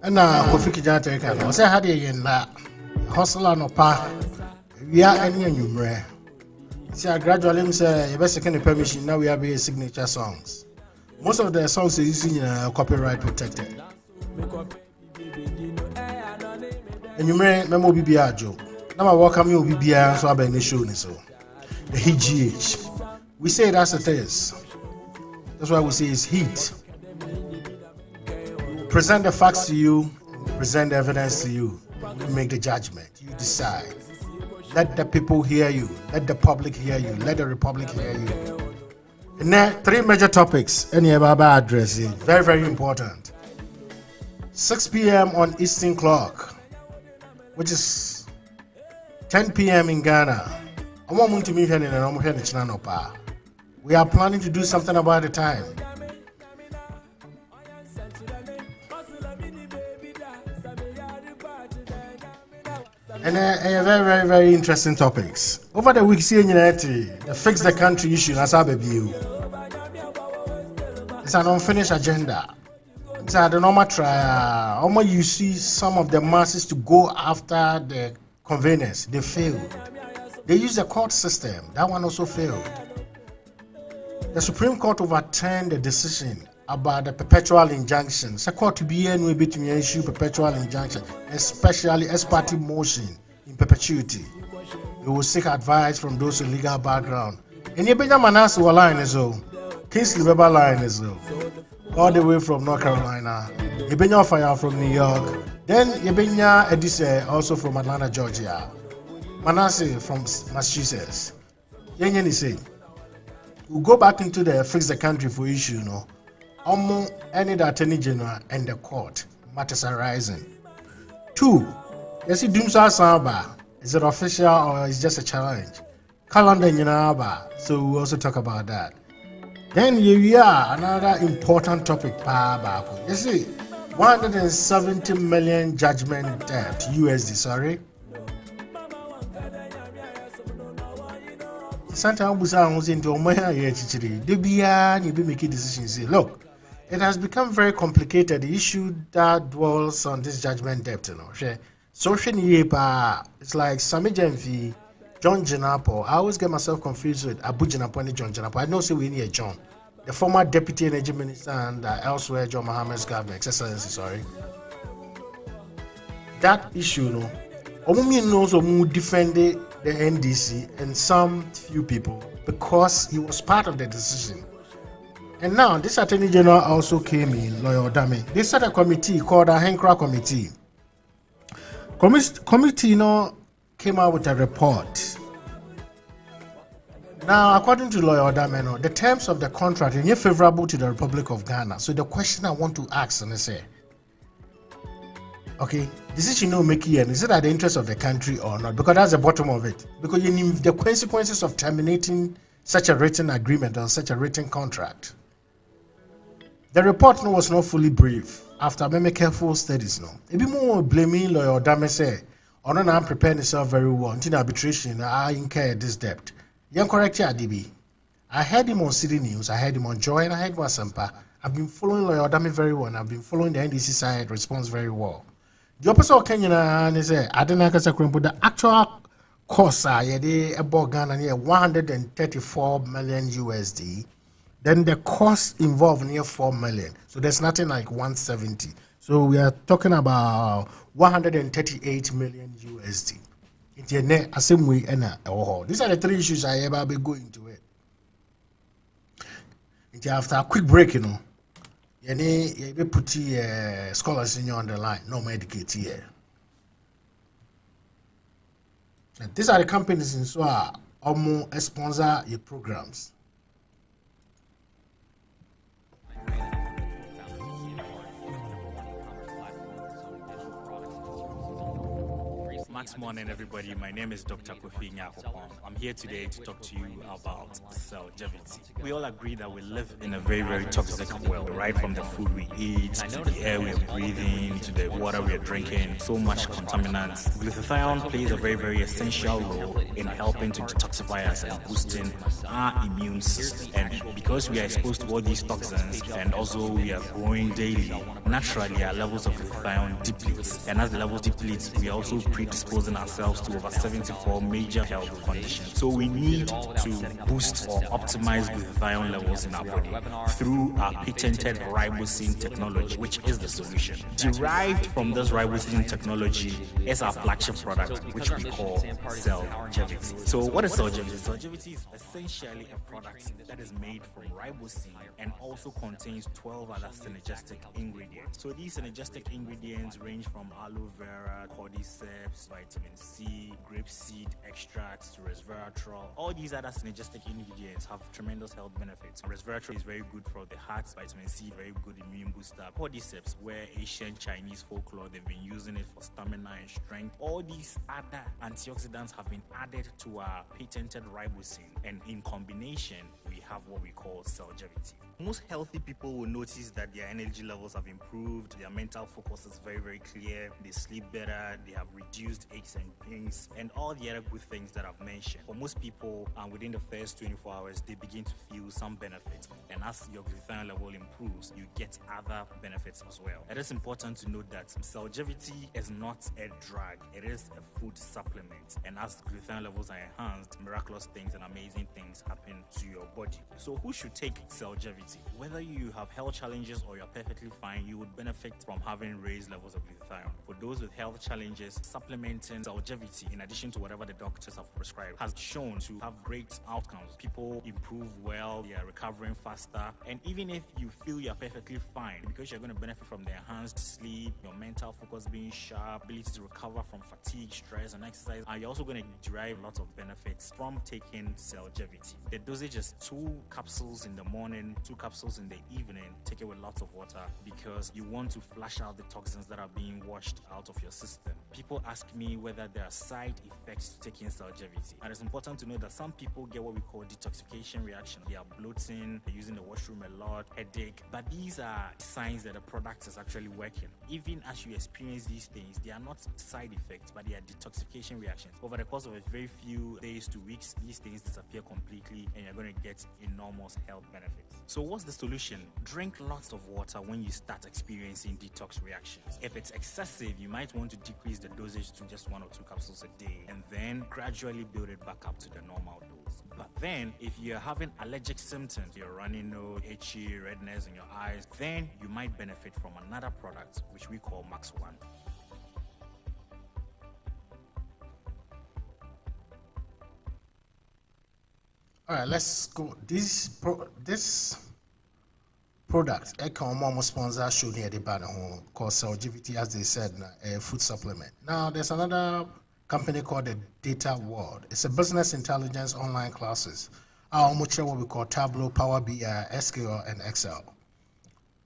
And Kofi Kijata can I say had in la hustle no pa we are any number. See, I gradually say you best second permission now we have a signature songs. Most of the songs are using copyright protected. And you may memo BBR Joe. Now I welcome you BBR so I be show so. The HGH. We say that's the thing. That's why we say it's heat. Present the facts to you, present the evidence to you. You make the judgment. You decide. Let the people hear you. Let the public hear you. Let the republic hear you. And then 3 major topics. Any Baba address is very, very important. 6 p.m. on Eastern Clock, which is 10 p.m. in Ghana. I want to meet here in we are planning to do something about the time. And very, very, very interesting topics. Over the week, seeing the fix the country issue as I view. It's an unfinished agenda. It's a normal trial. Almost you see some of the masses to go after the convenience. They failed. They used the court system. That one also failed. The Supreme Court overturned the decision about the perpetual injunction. The court to be anyway between issue perpetual injunction, especially ex parte motion in perpetuity. They will seek advice from those with legal background. And you bring Manas line as well. Kingsley Weber line as well. All the way from North Carolina. You bring your fire from New York. Then you bring your Edise also from Atlanta, Georgia. Manasseh from Massachusetts. Yenye say. We'll go back into the fix the country for issue, you know. Any the attorney general and the court matters arising. 2, you see Doomsa Samba. Is it official or is it just a challenge? Calendar in Yanaba. So we'll also talk about that. Then you are another important topic. You see, 170 million judgment debt USD, sorry. Sometimes into making decisions. Look, it has become very complicated. The issue that dwells on this judgment debt, you know. Social media, it's like Sami Jenfi, John Jinapo. I always get myself confused with Abu Jinapo and John Jinapo. I know say we need John, the former deputy energy minister and elsewhere John Mohammed's government, excellency, sorry. That issue, you know, Omumi knows who defended the NDC and some few people because he was part of the decision. And now this Attorney General also came in, Lawyer Odame. They set a committee called a Henkra Committee. Committee, you know, came out with a report. Now, according to Lawyer Odame, no, the terms of the contract are favorable to the Republic of Ghana. So the question I want to ask, and I say, okay, decision no make here, is it at the interest of the country or not? Because that's the bottom of it. Because you need the consequences of terminating such a written agreement or such a written contract. The report was not fully brief after many careful studies. No, it be more blaming Lawyer Odame say, or no, I'm preparing myself very well until arbitration. I incur this debt. Young correct here, DB. I heard him on City News, I heard him on Joy, and I heard him on Sampa. I've been following Lawyer Odame very well, and I've been following the NDC side response very well. The opposite of Kenya and say, I don't know the actual costs are about Ghana near 134 million USD. Then the cost involved near 4 million. So there's nothing like 170. So we are talking about 138 million USD. It's the same way. These are the 3 issues I ever be going to it. After a quick break, you know. You put scholars in on the line, no medicate here. These are the companies in Swa sponsor your programs. Good morning, everybody. My name is Dr. Emmanuel Acheampong. I'm here today to talk to you about longevity. We all agree that we live in a very, very toxic world, right from the food we eat, to the air we are breathing, to the water we are drinking, so much contaminants. Glutathione plays a very, very essential role in helping to detoxify us and boosting our immune system. And because we are exposed to all these toxins and also we are growing daily, naturally our levels of glutathione deplete. And as the levels deplete, we are also predisposing ourselves to over 74 major health conditions. So we need to boost or optimize glutathione levels in our body through our patented ribosine technology, which is the solution. Derived from this ribosine technology is our flagship product, which we call Cellgevity. So what is Cellgevity? Cellgevity is essentially a product that is made from ribosine and also contains 12 other synergistic ingredients. So these synergistic ingredients range from aloe vera, cordyceps, vitamin C, grapeseed extracts to resveratrol. All these other synergistic ingredients have tremendous health benefits. Resveratrol is very good for the heart, vitamin C, very good immune booster. Cordyceps, where Asian Chinese folklore, they've been using it for stamina and strength. All these other antioxidants have been added to our patented ribosine, and in combination, we have what we call Cellgevity. Most healthy people will notice that their energy levels have improved, their mental focus is very, very clear, they sleep better, they have reduced aches and pains, and all the other good things that I've mentioned. For most people, within the first 24 hours, they begin to feel some benefits. And as your glutathione level improves, you get other benefits as well. It is important to note that Cellgevity is not a drug, it is a food supplement. And as glutathione levels are enhanced, miraculous things and amazing things happen to your body. So who should take Cellgevity? Whether you have health challenges or you're perfectly fine, you would benefit from having raised levels of glutathione. For those with health challenges, supplementing Cellgevity, in addition to whatever the doctors have prescribed, has shown to have great outcomes. People improve well, they are recovering faster, and even if you feel you're perfectly fine, because you're going to benefit from the enhanced sleep, your mental focus being sharp, ability to recover from fatigue, stress, and exercise, and you're also going to derive lots of benefits from taking Cellgevity. The dosage is 2 capsules in the morning, 2 capsules in the evening. Take it with lots of water because you want to flush out the toxins that are being washed out of your system. People ask me whether there are side effects to taking Cellgevity, and it's important to know that some people get what we call detoxification reaction. They are bloating, they're using the washroom a lot, headache, but these are signs that the product is actually working. Even as you experience these things, they are not side effects, but they are detoxification reactions. Over the course of a very few days to weeks, these things disappear completely and you're going to get enormous health benefits. So what's the solution? Drink lots of water when you start experiencing detox reactions. If it's excessive, you might want to decrease the dosage to just 1 or 2 capsules a day and then gradually build it back up to the normal dose. But then, if you're having allergic symptoms, you're running nose, itchy, redness in your eyes, then you might benefit from another product which we call Max 1. All right, let's go. This product, Ecomomo sponsor showed here the banner called Cellgevity, as they said, a food supplement. Now, there's another company called the Data World. It's a business intelligence online classes. I almost share what we call Tableau, Power BI, SQL, and Excel.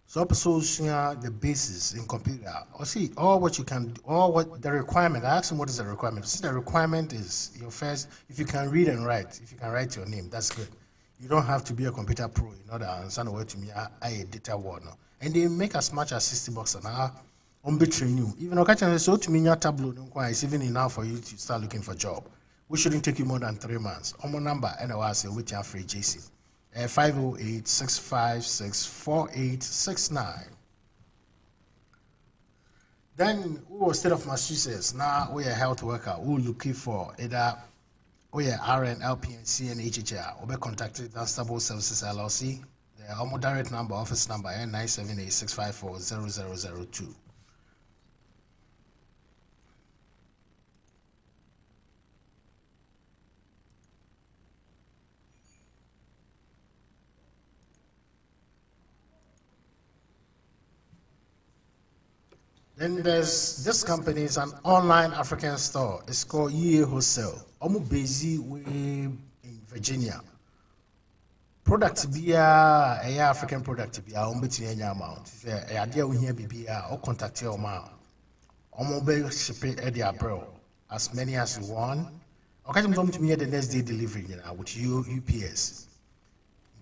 So episodes the basis in computer. Or see all what you can, all what the requirement. I asked him what is the requirement. See, the requirement is your first. If you can read and write, if you can write your name, that's good. You don't have to be a computer pro in order to understand what to me. I Data World now, and they make as much as $60 an hour. On train you. Even okay, so to me, your Tableau is even enough for you to start looking for a job. We shouldn't take you more than 3 months. On my number, and I will say with your free JC. 508-656-4869. Then we will state of Massachusetts. Now we are a health worker. We are looking for either we are RN, LPNC, and HHR. We be contacted Dunstable Services LLC. The direct number, office number, 978-654-0002. Then there's this company, is an online African store. It's called EA Wholesale. Almost busy in Virginia. Product be a African product be a any amount. A idea we hear be or contact your mouth. Almost be ship it at the abroad. as many as you want. Okay, I'm going to me the next day delivery, you know, with UPS.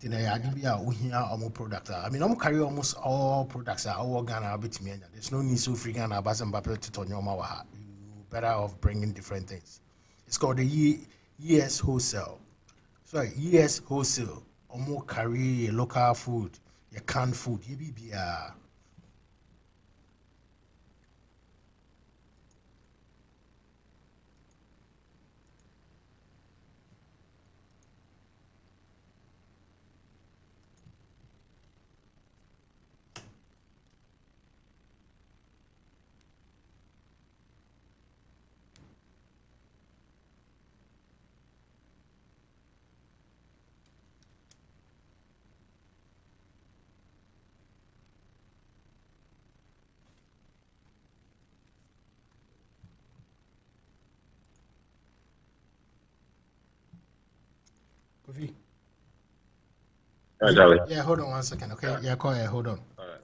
Then I be a here product. I mean, I'm carry almost all products are all Ghana bit me. There's no need so free Ghana Bass and Bappel to turn your mawa. You better off bringing different things. It's called the ES Wholesale. Sorry, ES Wholesale. Omo carry local food, your canned food, you be Kofi. Yeah, hold on 1 second, okay? Yeah, call here, hold on. All right.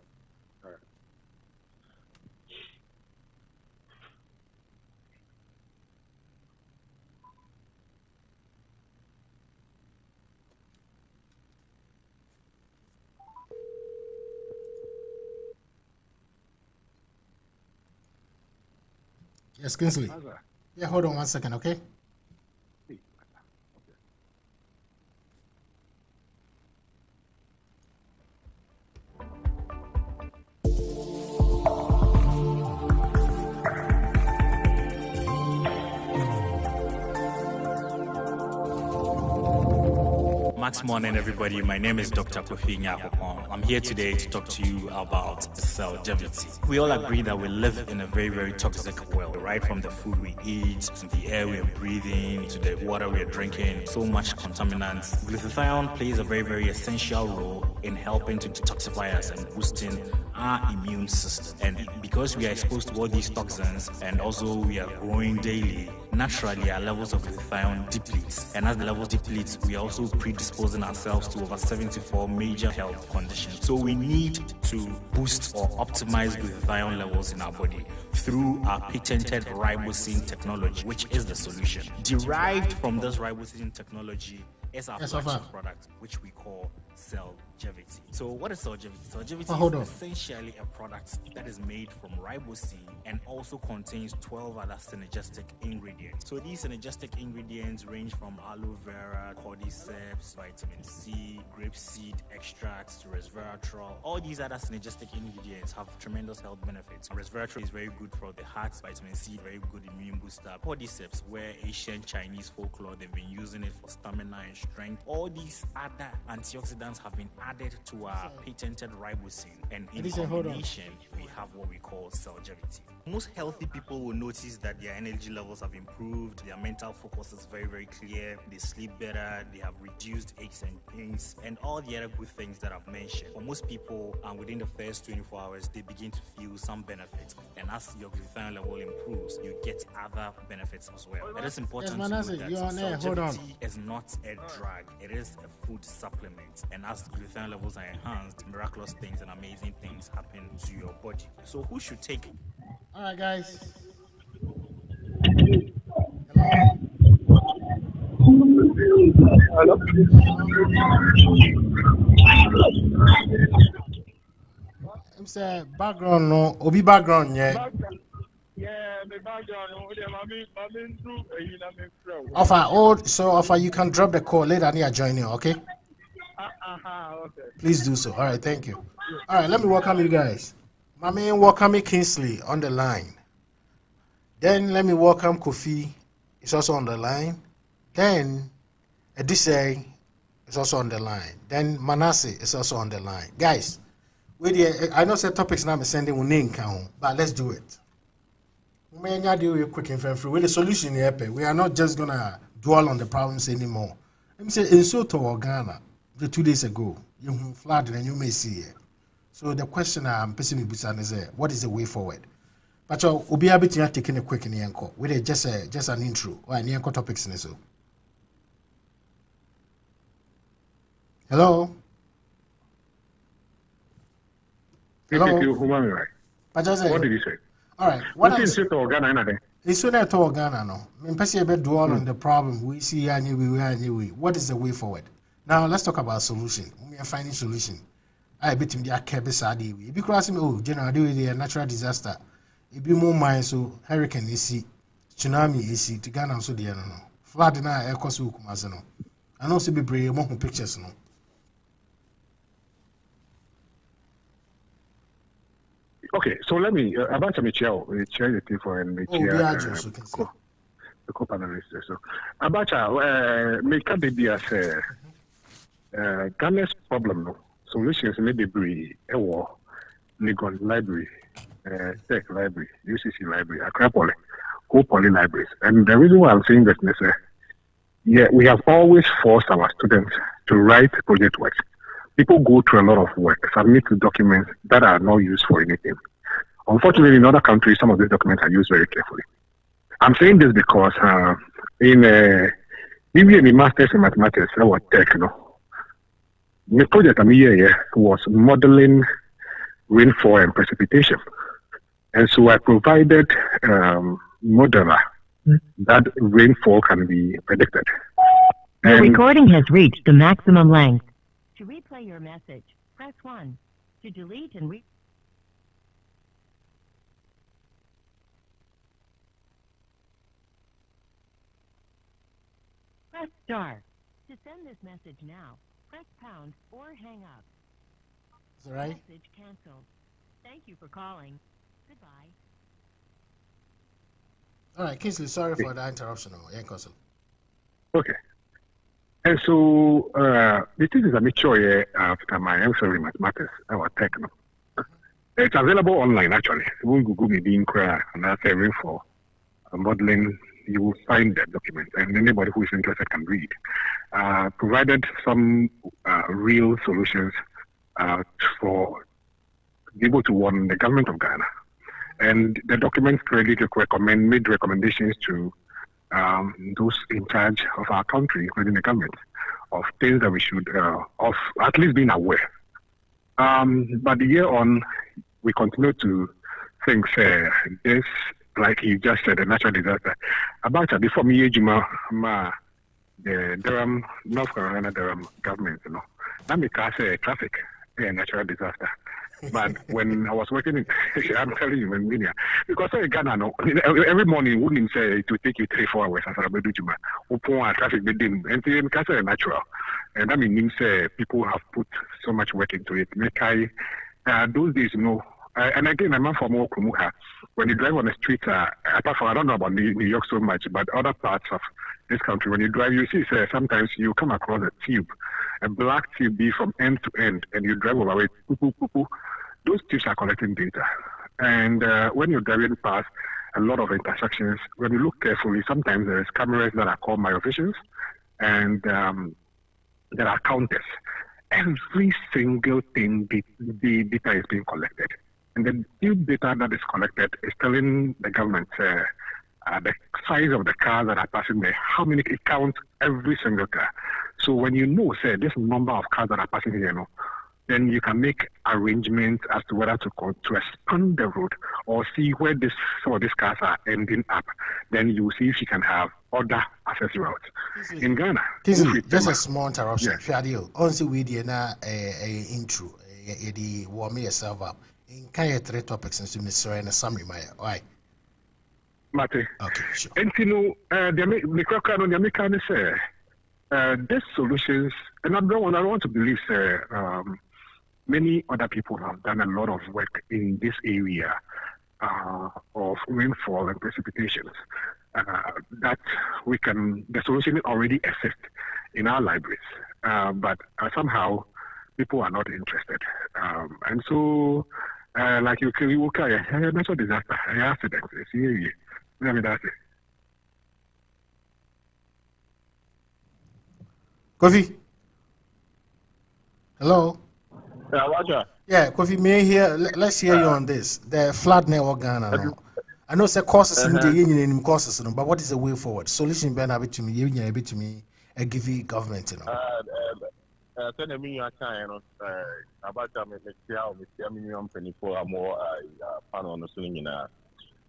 Yes, Kinsley. Yeah, hold on 1 second, okay? Max morning, everybody. My name is Dr. Kofi Acheampong. I'm here today to talk to you about cell longevity. We all agree that we live in a very, very toxic world, right from the food we eat, to the air we are breathing, to the water we are drinking, so much contaminants. Glutathione plays a very, very essential role in helping to detoxify us and boosting our immune system. And because we are exposed to all these toxins and also we are growing daily, naturally our levels of glutathione depletes. And as the levels deplete, we are also predisposing ourselves to over 74 major health conditions. So we need to boost or optimize glutathione levels in our body through our patented ribosine technology, which is the solution. Derived from this ribosine technology is our flagship product, which we call Cellgevity. So what is Cellgevity? Cellgevity is essentially a product that is made from ribosine and also contains 12 other synergistic ingredients. So these synergistic ingredients range from aloe vera, cordyceps, vitamin C, grapeseed extracts to resveratrol. All these other synergistic ingredients have tremendous health benefits. Resveratrol is very good for the heart, vitamin C, very good immune booster. Cordyceps, where ancient Chinese folklore, they've been using it for stamina and strength. All these other antioxidants have been added to our patented ribosine, and in combination we have what we call Cellgevity. Most healthy people will notice that their energy levels have improved, their mental focus is very, very clear, they sleep better, they have reduced aches and pains, and all the other good things that I've mentioned. For most people, within the first 24 hours, they begin to feel some benefits, and as your glutathione level improves, you get other benefits as well. It is important to note that Cellgevity is not a drug, it is a food supplement, and as glutathione levels are enhanced, miraculous things and amazing things happen to your body. So who should take it? All right, guys. Hello. I'm saying background no, obi background yeah. Yeah, the background. Offer, you can drop the call later and you're joining, okay? Okay. Please do so. All right, thank you. All right, let me welcome you guys. My man, welcome Kingsley on the line. Then let me welcome Kofi. It's also on the line. Then Edise is also on the line. Then Manasseh is also on the line. Guys, I know some topics now I'm sending name count, but let's do it. We may not do a quick and free. With the solution here, we are not just gonna dwell on the problems anymore. Let me say in Soto, Ghana, 2 days ago, you flooded and you may see it. So the question I'm putting is, what is the way forward? But we'll be able to take a quick in the anchor with just an intro or an anchor topics in so. Hello. Hello. What did you say? All right. What is it? Ghana? It's so that all Ghana no. Me pese be dwell on the problem we see anyway. What is the way forward? Now let's talk about solution. We are finding solution. I bet him dia kebe sadi we. Be crossing oh general dey natural disaster. It be more mine so hurricane is tsunami is to Ghana so there no. Flood na e koso Kumase no. And also be brave more pictures no. Okay, so let me about share the thing for and the co-panelist. So about make a baby as Ghana's problem no solutions may be a war Legon Library, Tech Library, UCC Library, Accra Poly, Co-Poly Libraries. And the reason why I'm saying this is we have always forced our students to write project works. People go through a lot of work, submit documents that are not used for anything. Unfortunately, in other countries, some of these documents are used very carefully. I'm saying this because in the Masters in Mathematics, our tech, the project I'm here was modeling rainfall and precipitation. And so I provided modeler that rainfall can be predicted. The recording has reached the maximum length. To replay your message, press 1. To delete and press star. To send this message now, press pound or hang up. Is that right? Message canceled. Thank you for calling. Goodbye. All right, Kingsley, sorry for that interruption. Okay. And so the thing is, I'm sure after my answer in mathematics, our tech. It's available online actually. You will Google me being cry and that's every for modeling. You will find that document, and anybody who is interested can read. Provided some real solutions for be able to warn the government of Ghana, and the documents clearly made recommendations to those in charge of our country, including the government, of things that we should, of at least being aware. But the year on, we continue to think, this, like you just said, a natural disaster. About before me, the Durham, North Carolina Durham government, that make us traffic, a natural disaster. But when I was working in, I'm telling you, in Guinea, because in Ghana, every morning wouldn't say it would take you 3-4 hours as I do Juma. Upon traffic within, and in Casa natural, and that means people have put so much work into it. Those days, and again, I'm from Okumuha. When you drive on the street, apart from I don't know about New York so much, but other parts of this country, when you drive, you see sometimes you come across a tube, a black tube from end to end, and you drive over it. Those tubes are collecting data, and when you're driving past a lot of intersections, when you look carefully, sometimes there's cameras that are called myovisions, and there are counters. Every single thing, the data is being collected. And the tube data that is collected is telling the government the size of the cars that are passing there, how many, it counts every single car. So when you know, this number of cars that are passing here, then you can make arrangements as to whether to expand the road or see where some of these cars are ending up. Then you will see if you can have other access routes. In Ghana, just a small interruption. Yeah. Once we did intro, the warm yourself up. In kind of 3 topics and Mr. and a summary, why? Mate. Okay, sure. And these solutions, and I don't want to believe, many other people have done a lot of work in this area of rainfall and precipitations. That the solution already exists in our libraries, but somehow people are not interested. And so, like you look at a natural disaster, an accident, that's it. Kofi. Hello. Yeah, Roger. Yeah, Kofi, may hear. Let's hear you on this. The flood network Ghana. No? I know the causes in the union causes, but what is the way forward? Solution Ben a bit to me, you a bit to me, a give you government, Send me your time, about minimum penny for a more panel on the swing.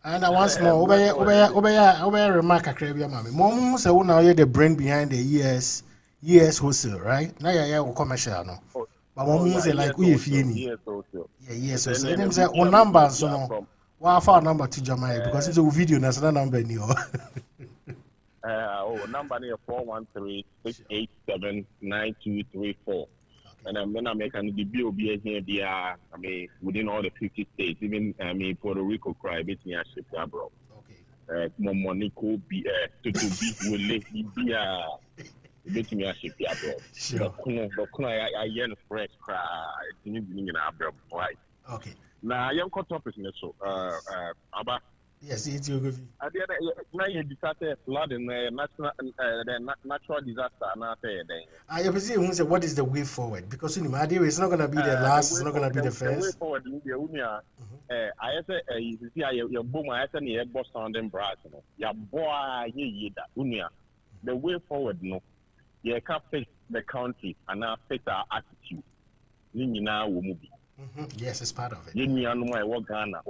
And once more, obey remark a crabby mammy. Mom say now you're the brain behind the years wholesale, right? Now yeah, commercial no. But mom say like we feel yes, so them say on number so no. Why for number to Jamaica because it's a video national number new. Number near 413-687-9234. And I'm gonna make an DBO here. I mean, within all the 50 states, even Puerto Rico, cry bit near Chicago. Okay. Monica be to be will let me be bit near Chicago. Sure. I yen fresh cry. In Abra, right? Okay. Now, I am caught up in this. About. Yes, it's your good. I did a flood in the natural disaster. I presume say what is the way forward? Because in my idea, it's not going to be the last, it's not going to be the first. The way forward in the I say, you see, your boom, I say, your boss sounding brass. Your boy, the way forward, no, you can't fix the country and now fix our attitude. Yes, it's part of it. You know, I work Ghana,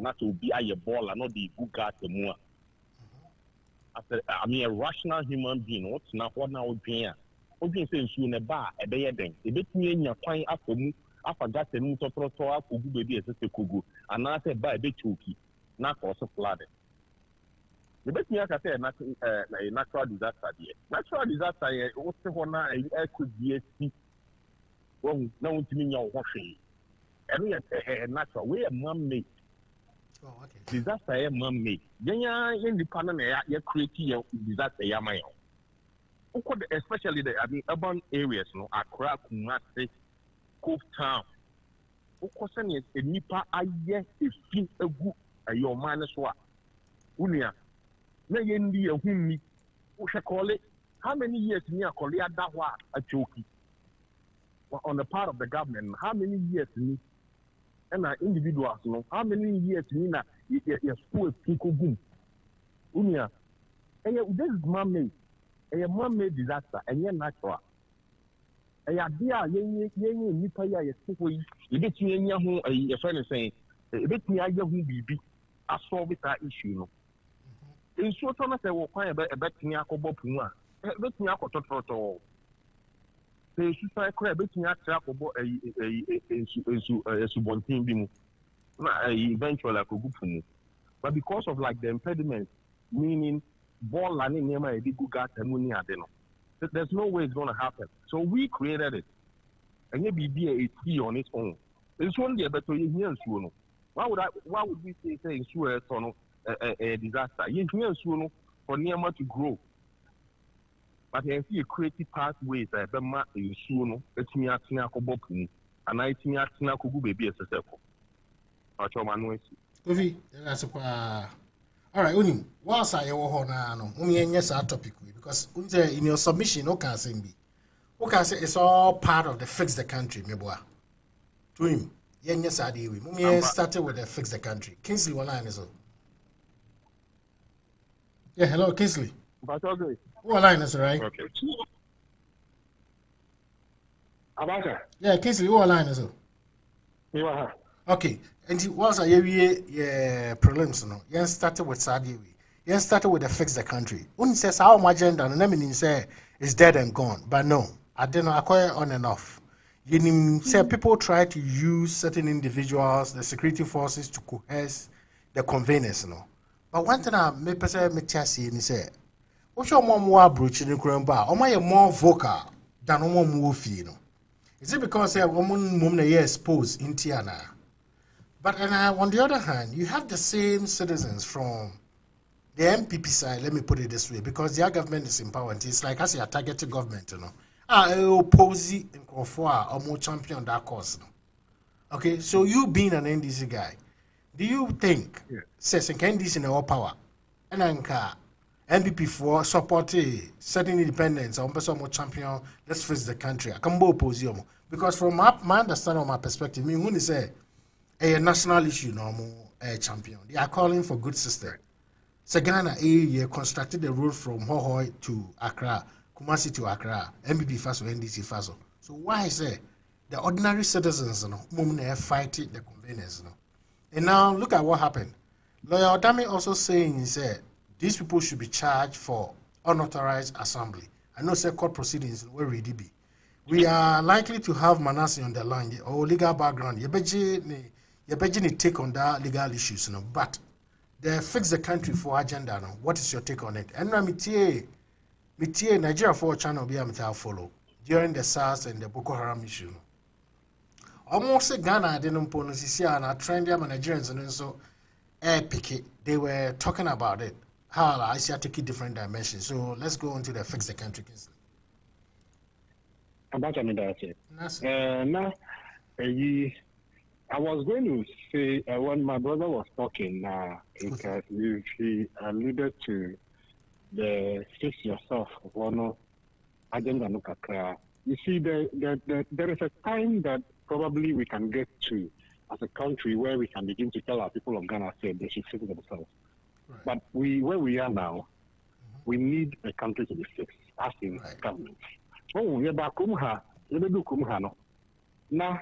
not to be a baller, not the good guy to more. I mean, a rational human being, what's not what now would be? What do you say in a bar, a day a day? A bit me in your fine after me, after that, the moon to throw up, who be a sister Kugu, and I said by a bit chooky, not also flooded. The best me, I say, a natural disaster. Natural disaster, what's the one I could be a sea. Well, no, to me, your washing. Every natural way, a mum made. Oh, okay. Disaster man-made. Yenya independent you create your disaster yamayo. Especially the urban areas, no, Accra, Kumasi, Cove Town. Ukosan is a nipa aye is fin a good your minus what. Unia. Na yendi a humi. Usha call it. How many years near Korea Dawa a choki? On the part of the government, how many years me? And individuals, no, how many years Nina your school people boom? Unia, and this is man-made, a man-made disaster, and you're natural. A idea, yen nipa ya school, you bet me who a friend is saying, a bit me I who be a solve that issue. No, in short, I will find a bet me a cobo puma, a bet me a cototo. They should try to bet me a trap about a subontin bimu. Eventually, I could go for me. But because of like the impediment, meaning ball landing near my big got and money at them, there's no way it's going to happen. So we created it. And maybe be a T on its own. It's only a better year soon. Why would we say insure a disaster? Year soon for Nema to grow. But I see a creative pathways that Bema is soon, it's me at Tinako and I think at Tinako baby as a circle. Uvi, that's all right, Uni. Whilst I owe no, yes, our topic because in your submission, no can say me. Okay, say it's all part of the fix the country, me boy. To him, yes, I did. We started with the fix the country. Kingsley, one line is all. Yeah, hello, Kingsley. But okay. What line is right? Okay. Abaka. Yeah, Kingsley, what line is all? Yeah. Okay, and it was a year prelims, no. You started with Saudi. You started with the fix the country. When says how my agenda, and I mean, say it's dead and gone. But no, I didn't acquire on and off. You say people try to use certain individuals, the security forces, to coerce the conveyance, no. But one thing I may say, make chassis, and say, what's your more approach in the Korean bar? Or my more vocal than more movie, no? Is it because a woman exposed in Tiana? But on the other hand, you have the same citizens from the MPP side, let me put it this way, because their government is in power. It's like as a targeted government, you know. Oppose in Kofoa or more champion that cause. No? Okay, so you being an NDC guy, do you think, says NDC in our power, and Anka, MPP for support certain independence or more champion, let's face the country. I can oppose you. Because from my understanding, or my perspective, me when say a national issue, no more champion. They are calling for good system. So Ghana constructed the road from Hohoi to Accra, Kumasi to Accra, MPP Faso, NDC Faso. So why is it the ordinary citizens, fight the convenience, And now look at what happened. Lawyer Odami also saying, he said, these people should be charged for unauthorized assembly. I know say court proceedings will really be. We are likely to have Manasseh on the line or legal background. Yebeji take on that legal issues, but they fix the country for agenda. What is your take on it? And Mitie Nigeria for channel be able to follow during the SARS and the Boko Haram issue. Almost Ghana didn't pronounce and a trend Nigerians and so pick they were talking about it. How I see take different dimensions. So let's go on to the fix the country case. Now, I was going to say when my brother was talking, because he alluded to the fix yourself one agenda. You see, there is a time that probably we can get to as a country where we can begin to tell our people of Ghana say they should fix themselves. Right. But where we are now, we need the country to be fixed, as in government. Oh, we're back home, now,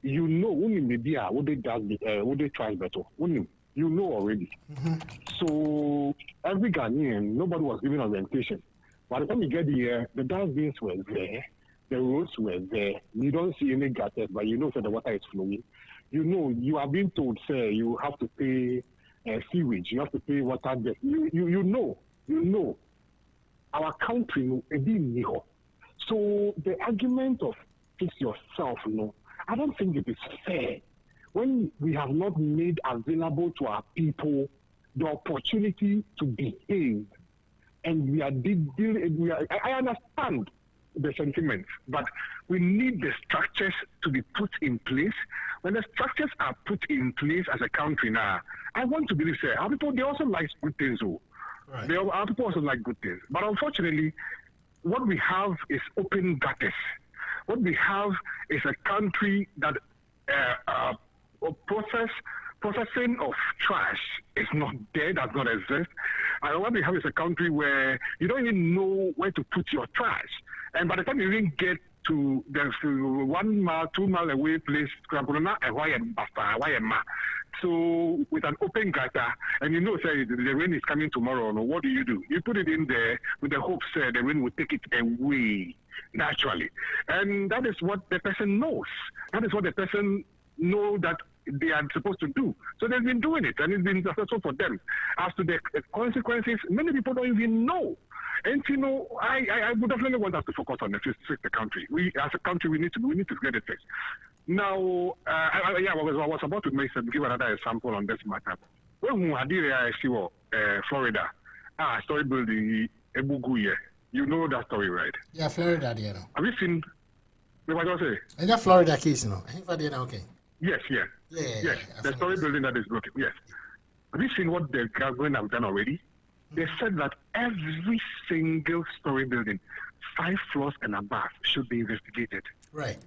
you know, maybe would they try better? You know already. So every Ghanaian, nobody was giving orientation. By the time you get here, the dustbins were there, the roads were there. You don't see any gutters, but you know that the water is flowing. You know, you are being told, say, you have to pay sewage, you have to pay water debt. You know. Our country, so the argument of fix yourself, I don't think it is fair when we have not made available to our people the opportunity to behave, and we are I understand the sentiments, but we need the structures to be put in place. When the structures are put in place as a country now, I want to believe, our people, they also like good things. Right. Our people also like good things. But unfortunately, what we have is open gutters. What we have is a country that processing of trash is not there, does not exist. And what we have is a country where you don't even know where to put your trash. And by the time you even get to the 1 mile, 2 mile away place, so with an open gutter, and you know, say the rain is coming tomorrow, what do? You put it in there with the hope, say the rain will take it away naturally. And that is what the person knows. That is what the person knows that they are supposed to do. So they've been doing it, and it's been successful for them. As to the consequences, many people don't even know. And I would definitely want us to focus on the country. We, as a country, we need to get it fixed. Now, I was about to give another example on this matter. When I see Florida, story building Ebuguye. You know that story, right? Yeah, Florida, Have you seen? What I say? In that Florida case, I think okay. Yes. The story building that is broken. Yes. Have you seen what the government have done already? They said that every single story building, 5 floors and above, should be investigated. Right.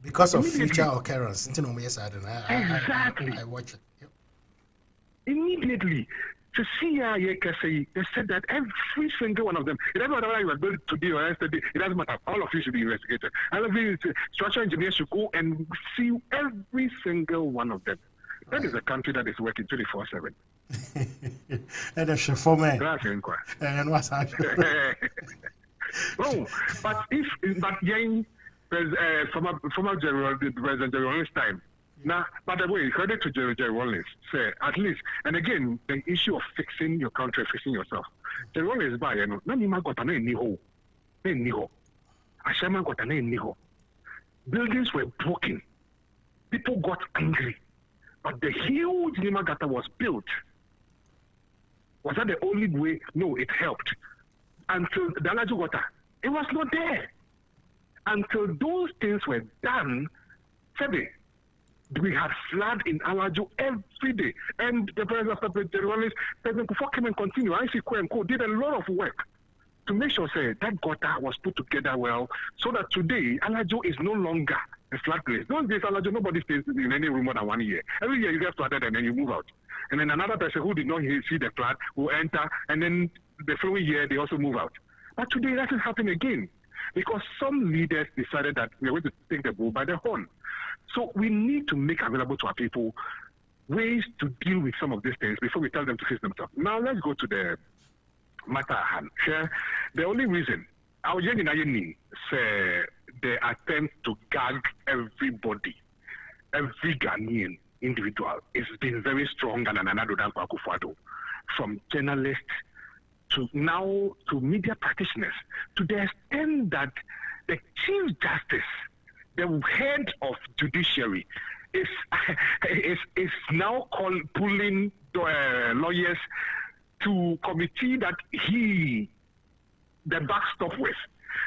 Because of future occurrence. Exactly. I watch it. Yep. Immediately. To see they said that every single one of them, it doesn't matter whether you were built today or yesterday, it doesn't matter. All of you should be investigated. Every structural engineer should go and see every single one of them. That is a country that is working 24/7. And a chauffeur man. And what's happening? No, but former General President General's time. Now, by the way, credit to Jerry Wallace. Say at least, and again, the issue of fixing your country, fixing yourself. Jerry Wallace by buildings were broken. People got angry, but the huge Nimagata was built. Was that the only way? No, it helped. Until the Alaju water, it was not there. Until those things were done, we had flood in Alaju every day. And the president of the President before came and continued, IC did a lot of work to make sure that gutter was put together well, so that today Alaju is no longer a flood place. Those days Alaju, nobody stays in any room more than 1 year. Every year you get flooded and then you move out. And then another person who did not see the flood will enter, and then the following year they also move out. But today that is happening again, because some leaders decided that we are going to take the bull by the horn. So we need to make available to our people ways to deal with some of these things before we tell them to fix themselves. Now let's go to the matter at hand. The only reason our young say the attempt to gag everybody, every Ghanaian individual, it's been very strong and from journalists to now to media practitioners, to the extent that the Chief Justice, the head of judiciary, is now pulling lawyers to committee that the backstop with.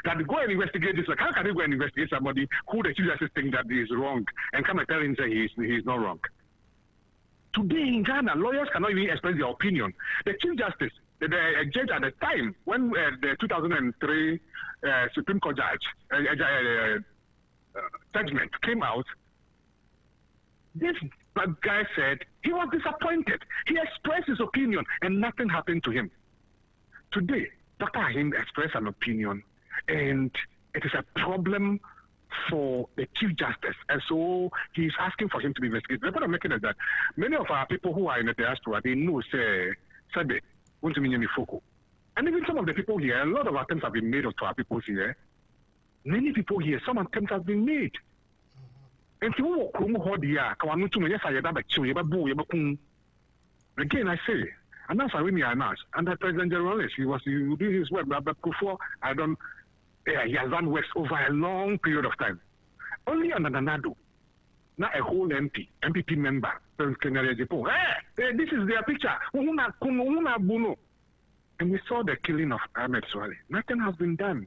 That go and investigate this. Like, how can they go and investigate somebody who the Chief Justice think that is wrong and come and tell him that he's not wrong? Today in Ghana, lawyers cannot even express their opinion. The Chief Justice, the judge at the time, when the 2003 Supreme Court judgment came out, this guy said he was disappointed. He expressed his opinion and nothing happened to him. Today, Dr. Ahim expressed an opinion and it is a problem for the Chief Justice. And so he's asking for him to be investigated. The point I'm making is that many of our people who are in the diaspora, they know, say, want to mean focal. And even some of the people here, a lot of attempts have been made to our people here. Many people here, some attempts have been made. And so, again, I say, and that's why we announced. Under President General, he doing his work, but before he has done work over a long period of time. Only under Nanado, not a whole MPP member, Emmanuel Acheampong. Hey, this is their picture. And we saw the killing of Ahmed Swale. Nothing has been done.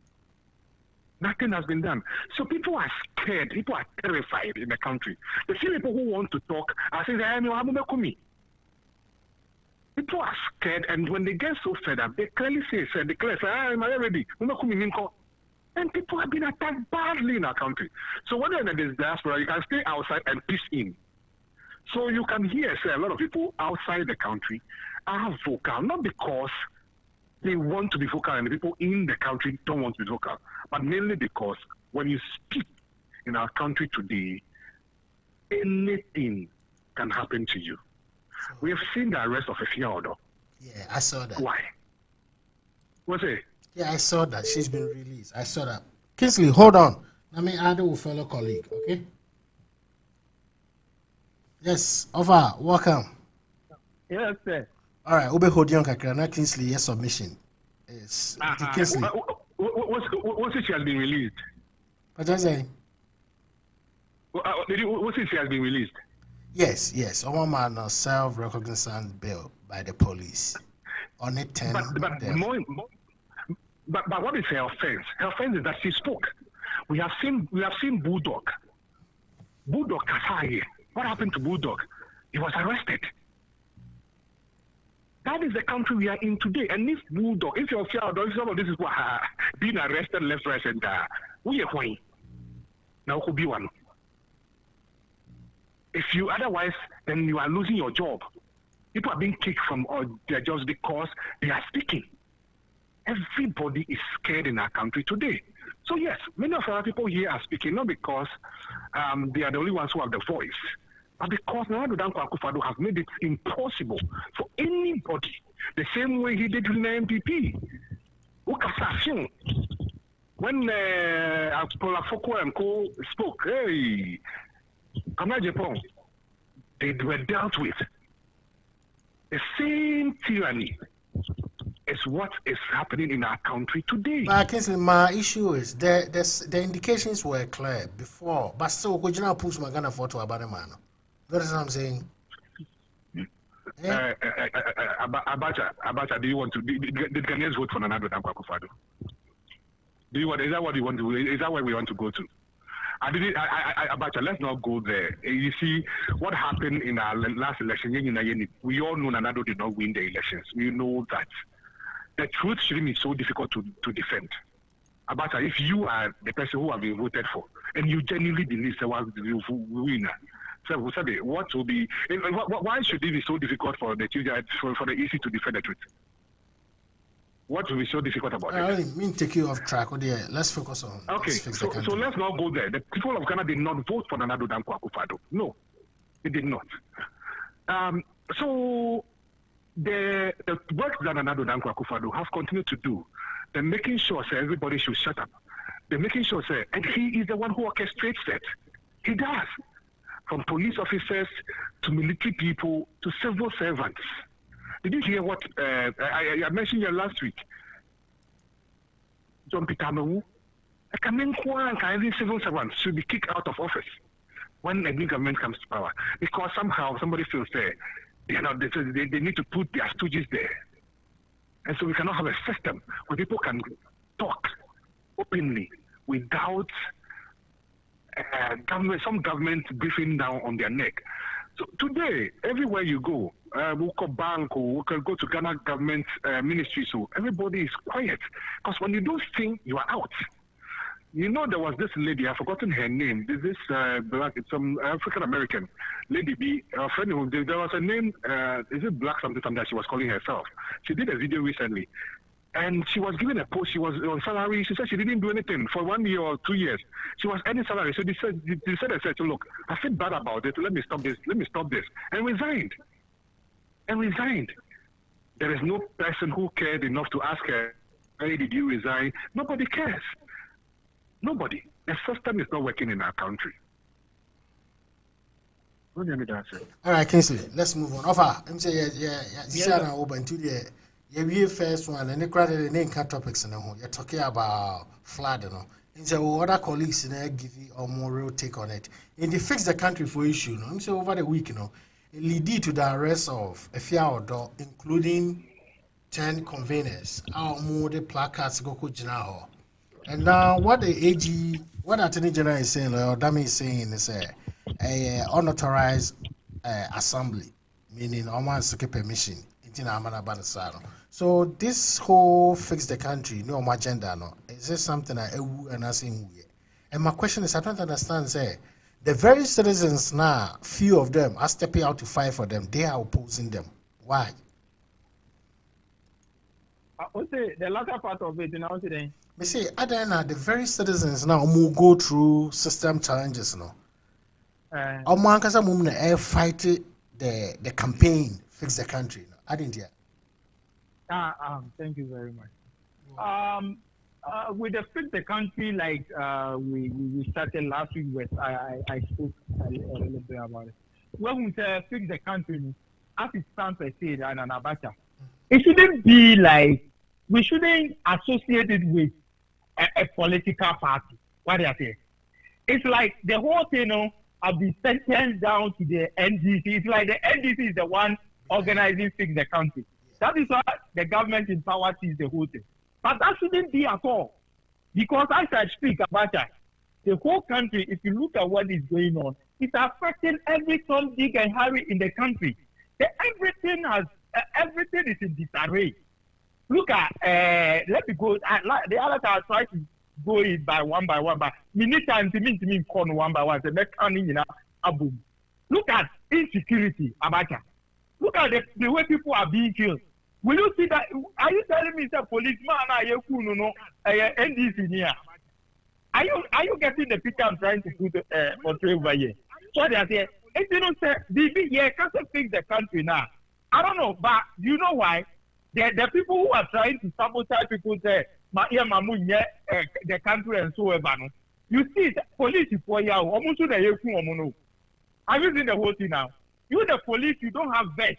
Nothing has been done. So people are scared. People are terrified in the country. The few people who want to talk are saying, people are scared, and when they get so fed up, they clearly say, I'm ready. And people have been attacked badly in our country. So when you're in the diaspora, you can stay outside and peace in. So you can hear, say, a lot of people outside the country are vocal, not because they want to be vocal and the people in the country don't want to be vocal, but mainly because when you speak in our country today, anything can happen to you. We have seen the arrest of Acheampong. Yeah, I saw that. Why? What's it? Yeah, I saw that. She's been released. I saw that. Kingsley, hold on. Let me add a fellow colleague, okay? Yes, Ova, welcome. Yes, sir. All right, Ube Hodion Kakrana Kingsley, yes, submission. Yes. Kingsley. What's it she has been released? What did I say? What's it she has been released? Yes. One man on self-recognizance bail by the police. On it 10. But what is her offense? Her offense is that she spoke. We have seen Bulldog. Bulldog Kasai. What happened to Bulldog? He was arrested. That is the country we are in today. And if Bulldog, if you're Acheampong, some of this is what being arrested left, right, and we are going. Now could be one. If you otherwise, then you are losing your job. People are being kicked from their jobs because they are speaking. Everybody is scared in our country today. So yes, many of our people here are speaking, not because they are the only ones who have the voice, but because Nana Dankwa Akufo-Addo has made it impossible for anybody, the same way he did in the MPP. When Polafoko and Co spoke, hey, Emmanuel Acheampong, they were dealt with. The same tyranny is what is happening in our country today. But my issue is the indications were clear before, but still, could you not push my Ghana photo about a man? That's what I'm saying. Abacha, do you want to? Did Ghanaians vote for Nana Dankwa Akufo-Addo? Do you want? Is that what you want to? Is that where we want to go to? Abacha, let's not go there. You see, what happened in our last election, we all know Nana did not win the elections. We know that. The truth shouldn't be so difficult to defend. Abacha, if you are the person who have been voted for, and you genuinely believe someone will win, so what will be? Why should it be so difficult for the for the EC to defend the truth? What will be so difficult about it? I don't mean take you off track. Let's focus on. Okay, so let's not go there. The people of Ghana did not vote for Nana Dankwa Akufo-Addo. No, they did not. So the work that Nana Dankwa Akufo-Addo have continued to do, they're making sure say, everybody should shut up. They're making sure say, and he is the one who orchestrates it. He does. From police officers to military people to civil servants. Did you hear what I mentioned here last week? John Pitamawu, civil servants should be kicked out of office when a new government comes to power, because somehow somebody feels they need to put their stooges there. And so we cannot have a system where people can talk openly without some government briefing down on their neck. So today, everywhere you go, we call bank or we can go to Ghana government ministry, so everybody is quiet. Because when you don't sing, you are out. You know, there was this lady, I've forgotten her name. This black, it's some African American lady. There was a name, is it Black something that she was calling herself? She did a video recently. And she was given a post. She was on salary. She said she didn't do anything for 1 year or 2 years. She was earning salary. So they said, look, I feel bad about it. Let me stop this. And resigned. There is no person who cared enough to ask her, hey, did you resign? Nobody cares. Nobody. The system is not working in our country. All right, Kingsley, let's move on. Offer, I'm saying, yeah, open to the. Yeah, first one, and the credit name topics in the home. You're talking about flood, you know. And so other colleagues give you a more real take on it. And they fix the country for issue, you know. I'm saying over the week, you know, it lead to the arrest of a few outdoor, including 10 conveners. Our more the placards go to now. And now what the AG, what Attorney General is saying, or Dami is saying, is a unauthorized assembly, meaning almost permission. So this whole fix the country, no agenda, no. Is this something I and I saying? And my question is, I don't understand. Say the very citizens now, few of them are stepping out to fight for them. They are opposing them. Why? What's the latter part of it? You know today. Me say, Adana, the very citizens now will go through system challenges, no. Omankasa mumna air fight the campaign fix the country. I didn't hear. Thank you very much. With the fix the country, like we started last week with, I spoke a little bit about it. When we say fix the country, as it stands, I say that an Abacha, it shouldn't be like, we shouldn't associate it with a political party. What do I say? It's like the whole thing, you know, have been sentenced down to the NDC. It's like the NDC is the one organizing fix the country. That is why the government in power sees the whole thing. But that shouldn't be at all. Because as I speak about that, the whole country, if you look at what is going on, it's affecting every Tom, Dick, and Harry in the country. Everything is in disarray. Look at, let me go, the others are trying to go in by one, but we need time to mean corner one by one. Look at insecurity, Abacha. Look at the way people are being killed. Will you see that? Are you telling me that policeman NDC here? Are you getting the picture I'm trying to portray over here? So they are saying, if you don't say, can't fix the country now. I don't know, but you know why? The people who are trying to sabotage people say, the country and so on. You see, police is for you. Have you seen the whole thing now? You, the police, you don't have vest.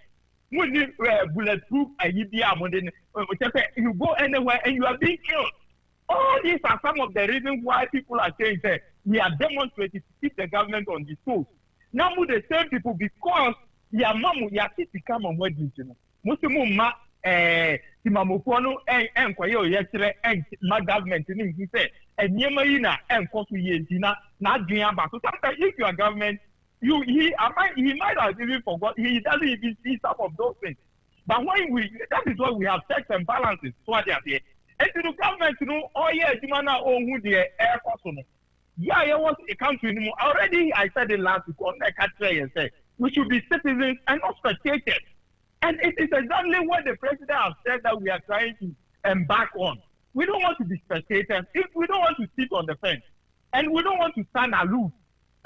You need bulletproof. You go anywhere and you are being killed. All these are some of the reasons why people are saying that we are demonstrating to keep the government on the toes. Now, with the same people, because come on weddings, you know. Muslimu Timamokono and my government he said, and Yemayina and Kosu Yentina, not Giamba. So sometimes if your government, he might have even forgot, he doesn't even see some of those things. But when that is why we have checks and balances. So what they are there. And to the government, you know, oh yeah, Jimana own who the air force. Yeah, it was a country. Already, I said it last week on that country and said, we should be citizens and not spectators. And it is exactly what the president has said that we are trying to embark on. We don't want to be spectators. If we don't want to sit on the fence, and we don't want to stand aloof.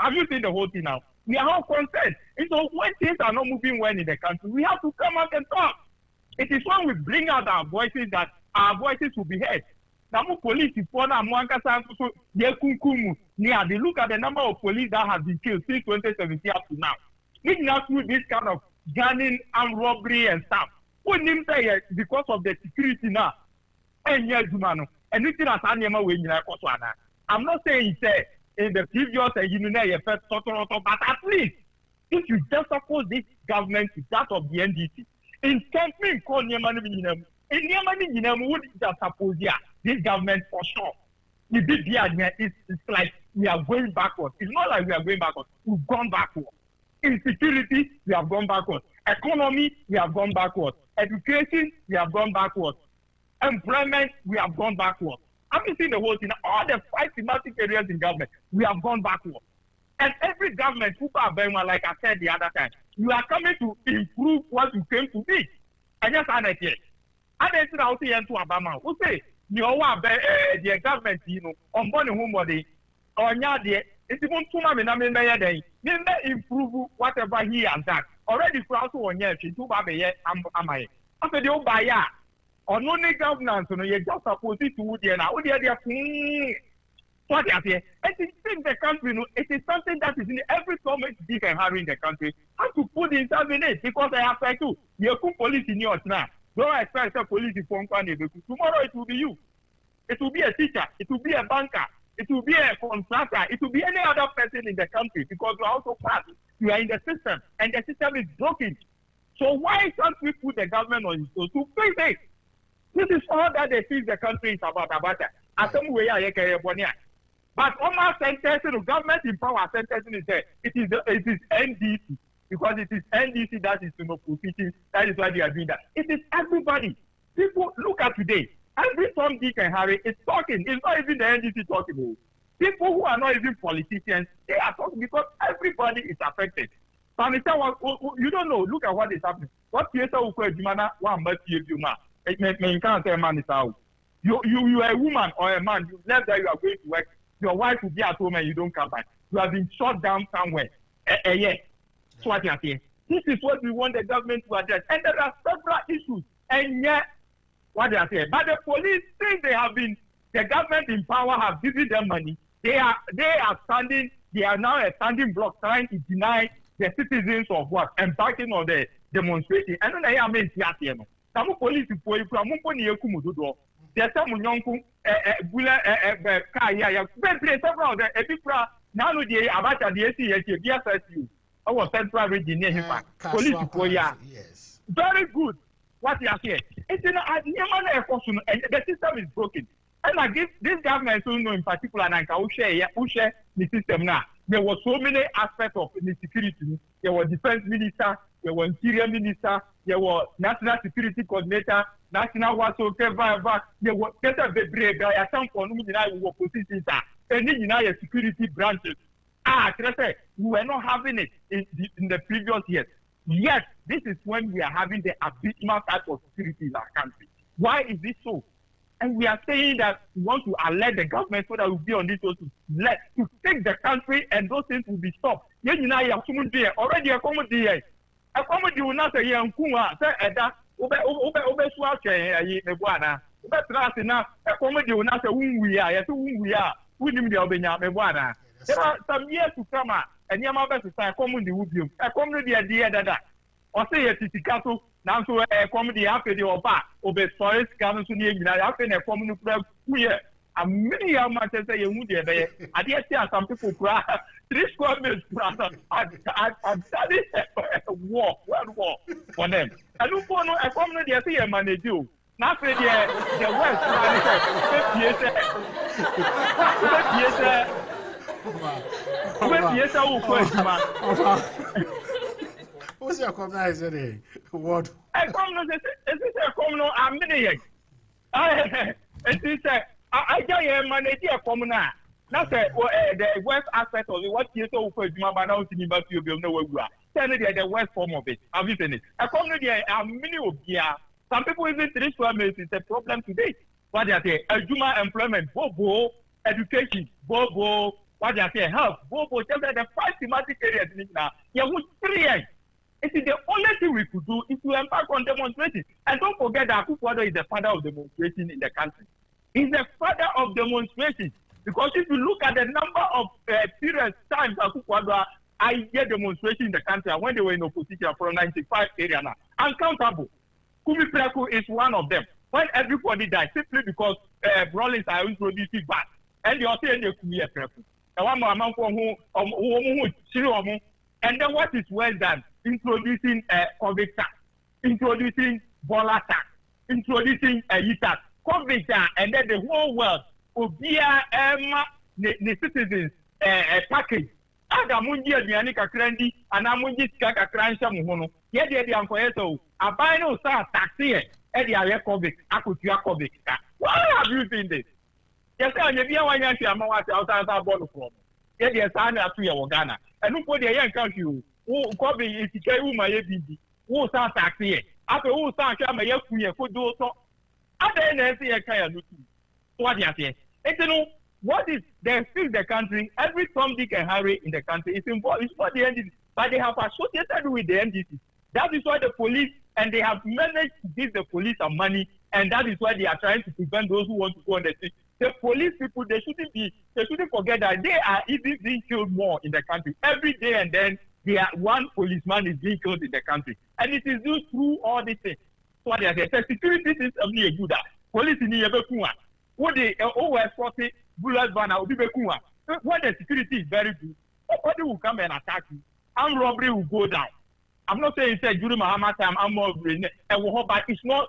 Have you seen the whole thing now? We are all concerned. And so when things are not moving well in the country, we have to come out and talk. It is when we bring out our voices that our voices will be heard. Now, police, they look at the number of police that have been killed since 2017 up to now. It's not through this kind of gunning and robbery and stuff. Because of the security now. And anything as I'm not saying it's in the previous but at least if you just suppose this government is that of the NDC, in campaign called Niamani, in Niamani, would just suppose this government for sure. It's like we are going backwards. It's not like we are going backwards. We've gone backwards. In security, we have gone backwards. Economy, we have gone backwards. Education, we have gone backwards. Employment, we have gone backwards. I've been seeing the whole thing. All the 5 thematic areas in government, we have gone backwards. And every government, like I said the other time, you are coming to improve what you came to be. I just add it here. And then I will say to Obama, who say, you know what, the government, on born home body, or nyade, it's even too much in improve whatever he has done. Already for us on yes, to Baby, am I? After the old buyer, or no governance, you're just supposed to do the now. What they say, and it is the country, it is something that is in every government big and hard in the country. How to put themselves in it because I have to. You put police in yours now. Don't expect a police from tomorrow it will be you. It will be a teacher. It will be a banker. It will be a contractor. It will be any other person in the country because you are also part. You are in the system and the system is broken. So why can't we put the government on his toes to fix it? This is all that they think the country is about that. But Omar sentencing, the government in power sentencing is there. It is NDC because it is NDC that is proceeding. That is why they are doing that. It is everybody. People look at today. Every Tom, Dick, and Harry is talking. It's not even the NDC talking. People who are not even politicians, they are talking because everybody is affected. So you don't know. Look at what is happening. What theater will call Jumana? One must give you now. You can't say man is out. You are a woman or a man. You left that you are going to work. Your wife will be at home and you don't come back. You have been shut down somewhere. Yeah. So what you are saying? This is what we want the government to address. And there are several issues. And yet, what they are saying. But the police, since the government in power have given them money, they are now a standing block trying to deny the citizens of what? Embarking on the demonstration. And then I mean, some police for you, there's some young several of the now the Abacha the ACS, our central region near him. Police for yes. Very good. What you are saying? It's in and the system is broken. And like this government, in particular, and I can share the system now. There were so many aspects of the security. There was defense minister, there was interior minister, there was national security coordinator, national whatsoever. There was the opposition and security branches. We were not having it in the previous years. Yet, this is when we are having the abysmal type of security in our country. Why is this so? And we are saying that we want to alert the government so that we'll be on this to take the country and those things will be stopped. Already a comedy. A comedy will not say, young Kuma, say, Eda, a comedy will not say, whom we are, we need the there are some years to come, and Yamaba to say, a comedy would be a comedy idea that. Or say a Titicato, now to a comedy after the Oba, Obe Forest, Garden to the after a common club, queer. And many young man say, you would there. I dare see some people cry. 3 square meters, I've studied a war for them. I look for a comedy, I see a man they do. Not for the West, What's your comment? What? A common is a common ammunition. It is I get manage a commoner. Not the West aspect of it. What you so for Jumaba now to me, but you will know where we are. Tell me the West form of it. I've written it. A community, a mini of here. Some people even 3 square meters is a problem today. What they say? A Juma employment, bobo, education, bobo, what they say, help, Bobo, just the 5 thematic areas now. Yeah, we 3. It is the only thing we could do is to embark on demonstrating. And don't forget that Akufo-Addo is the father of demonstration in the country. He's the father of demonstration. Because if you look at the number of periods, times Akufo-Addo I get demonstration in the country when they were in opposition from 95 area now, uncountable. Kumi Preku is one of them. When everybody died, simply because Rollins are introducing back. And they are saying they Kumi Preku. And then what is well done? Introducing COVID tax, introducing Bola tax, introducing tax, COVID tax, and then the whole world will be the citizens package. Aga munji aduane kakranди ana munji sika kakransha muhono ye de ankoye so aban no sa taxi e de aye COVID akotua COVID ka. Why have you seen this? Yes, I never wanya fi ama wa outside born from. Ye de sa na atu ye wo Ghana. Enu po de ye nkan fi o COVID isika wu ma ye bibi. Wo sa taxi e. Ape wo sa hwa ma ye kuye kodo so. Ada na ese ye kan ya lutu. What dey say? Etenu what is they fix the country? Every Tom, Dick, and Harry in the country is involved. It's not the NDC, but they have associated with the NDC. That is why the police, and they have managed to give the police some money, and that is why they are trying to prevent those who want to go on the street. The police people, they shouldn't forget that they are even being killed more in the country every day, and then one policeman is being killed in the country, and it is due through all these things. So they say the security system is good. Police in the what they over 40 bullets ban will be when the security is very good, nobody will come and attack you. Armed robbery will go down. I'm not saying during Muhammad time, but it's not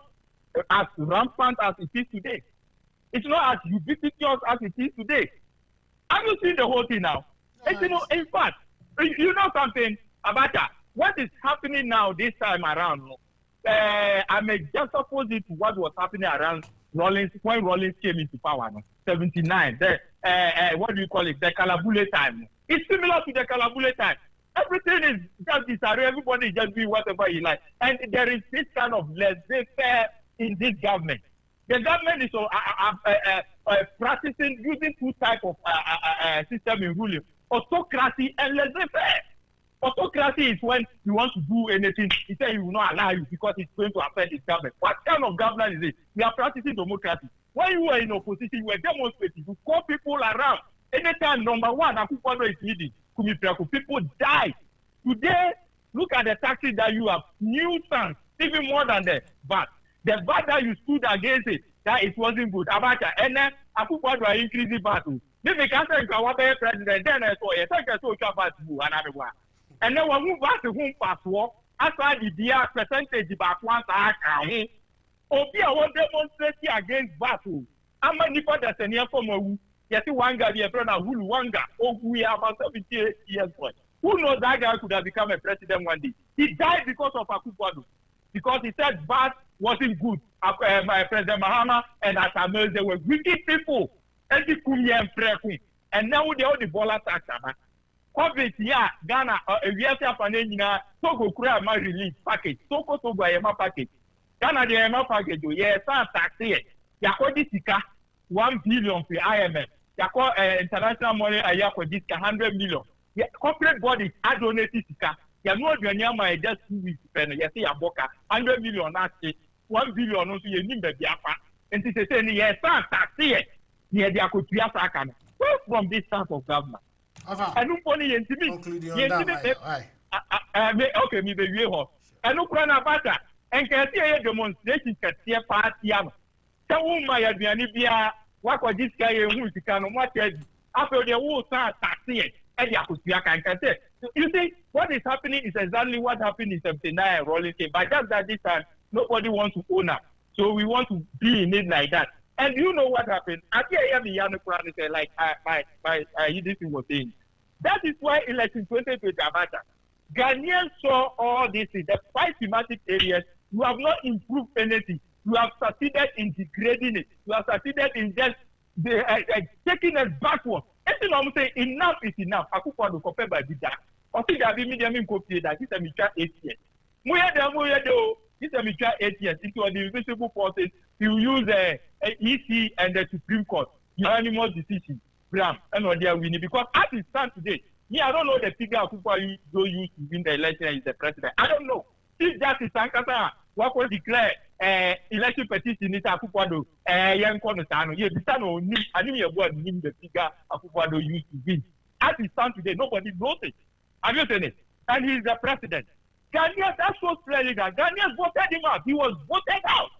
as rampant as it is today. It's not as ubiquitous as it is today. Have you seen the whole thing now? Yes. In fact, you know something about that? What is happening now this time around? I may just opposite to what was happening around Rollins when Rollins came into power. 79. What do you call it? The Kalabule time. It's similar to the Kalabule time. Everything is just disarray. Everybody is just doing whatever he likes. And there is this kind of laissez-faire in this government. The government is practicing using 2 types of system in ruling: autocracy and laissez-faire. Autocracy is when you want to do anything, he says he will not allow you because it's going to affect his government. What kind of government is it? We are practicing democracy. When you were in opposition, you were demonstrating, you call people around. Anytime, number one, Akufo-Addo is leading, people die. Today, look at the taxes that you have, nuisance, even more than the VAT. The VAT that you stood against it, that it wasn't good. Abacha, and then Akufo-Addo is increasing VAT. Maybe can't say president, then I saw a VAT and another one. And then when we back to home password, after the dear percentage back once I can, Obi I want demonstrate against battle. I'm many for the senior from a yes, one guy, the friend of Hulu Wanga, we are about 78 years old. Who knows that guy could have become a president one day? He died because of Akufo-Addo. Because he said VAT wasn't good. My President Mahama and Atamel, they were wicked people. And the Kumi and Preku. And now they all the Bola tax. COVID, yeah, Ghana, we have to Togo create my relief package. Togo Yema package. Ghana the Yema package. Yes, tax here. Yako Sika 1 billion for IMF. Yako international money a year for this 100 million. Yeah, corporate bodies are donating Sika. You know the Nyama just 2 weeks. You see a boka 100 million. That's 1 billion. Also, you need the Biafra. And to say, yes, tax here. Near the Akotia Sakana. Where from this type of government? I don't want to conclude on that. Okay, me the way I don't run about that. And can see a demonstration can see a party. So, my Adrianibia, what was this guy who is kind of what after the whole start taxing and Yakutia can say. You see, what is happening is exactly what happened in 79 Rolling Came. But just that this time, nobody wants to own up. So we want to be in it like that. And you know what happened? I hear the young Quran say, like this was saying. That is why election 2020 Abata. Ghanaians saw all this in the 5 thematic areas. You have not improved anything. You have succeeded in degrading it. You have succeeded in just taking us backward. Anything I'm saying, enough is enough. Akufo-Addo compare by Bida. Or see that medium in copy that this is a mutual 8 years. This is a mutual 8 years. It was the invisible forces. You use EC and the Supreme Court. Unanimous decision. Bram and or they are winning because as it stands today, I don't know the figure of people who used to win the election is the president. I don't know. If that is Sankasa, what will declare election petition is Akufo-Addo, young Konosano, yes, the son of Nim, I didn't name the figure Akufo-Addo used to win. As it stands today, nobody knows it. Have you seen it? And he's the president. Ghanaians, that's so clearly that Ghanaians voted him out. He was voted out.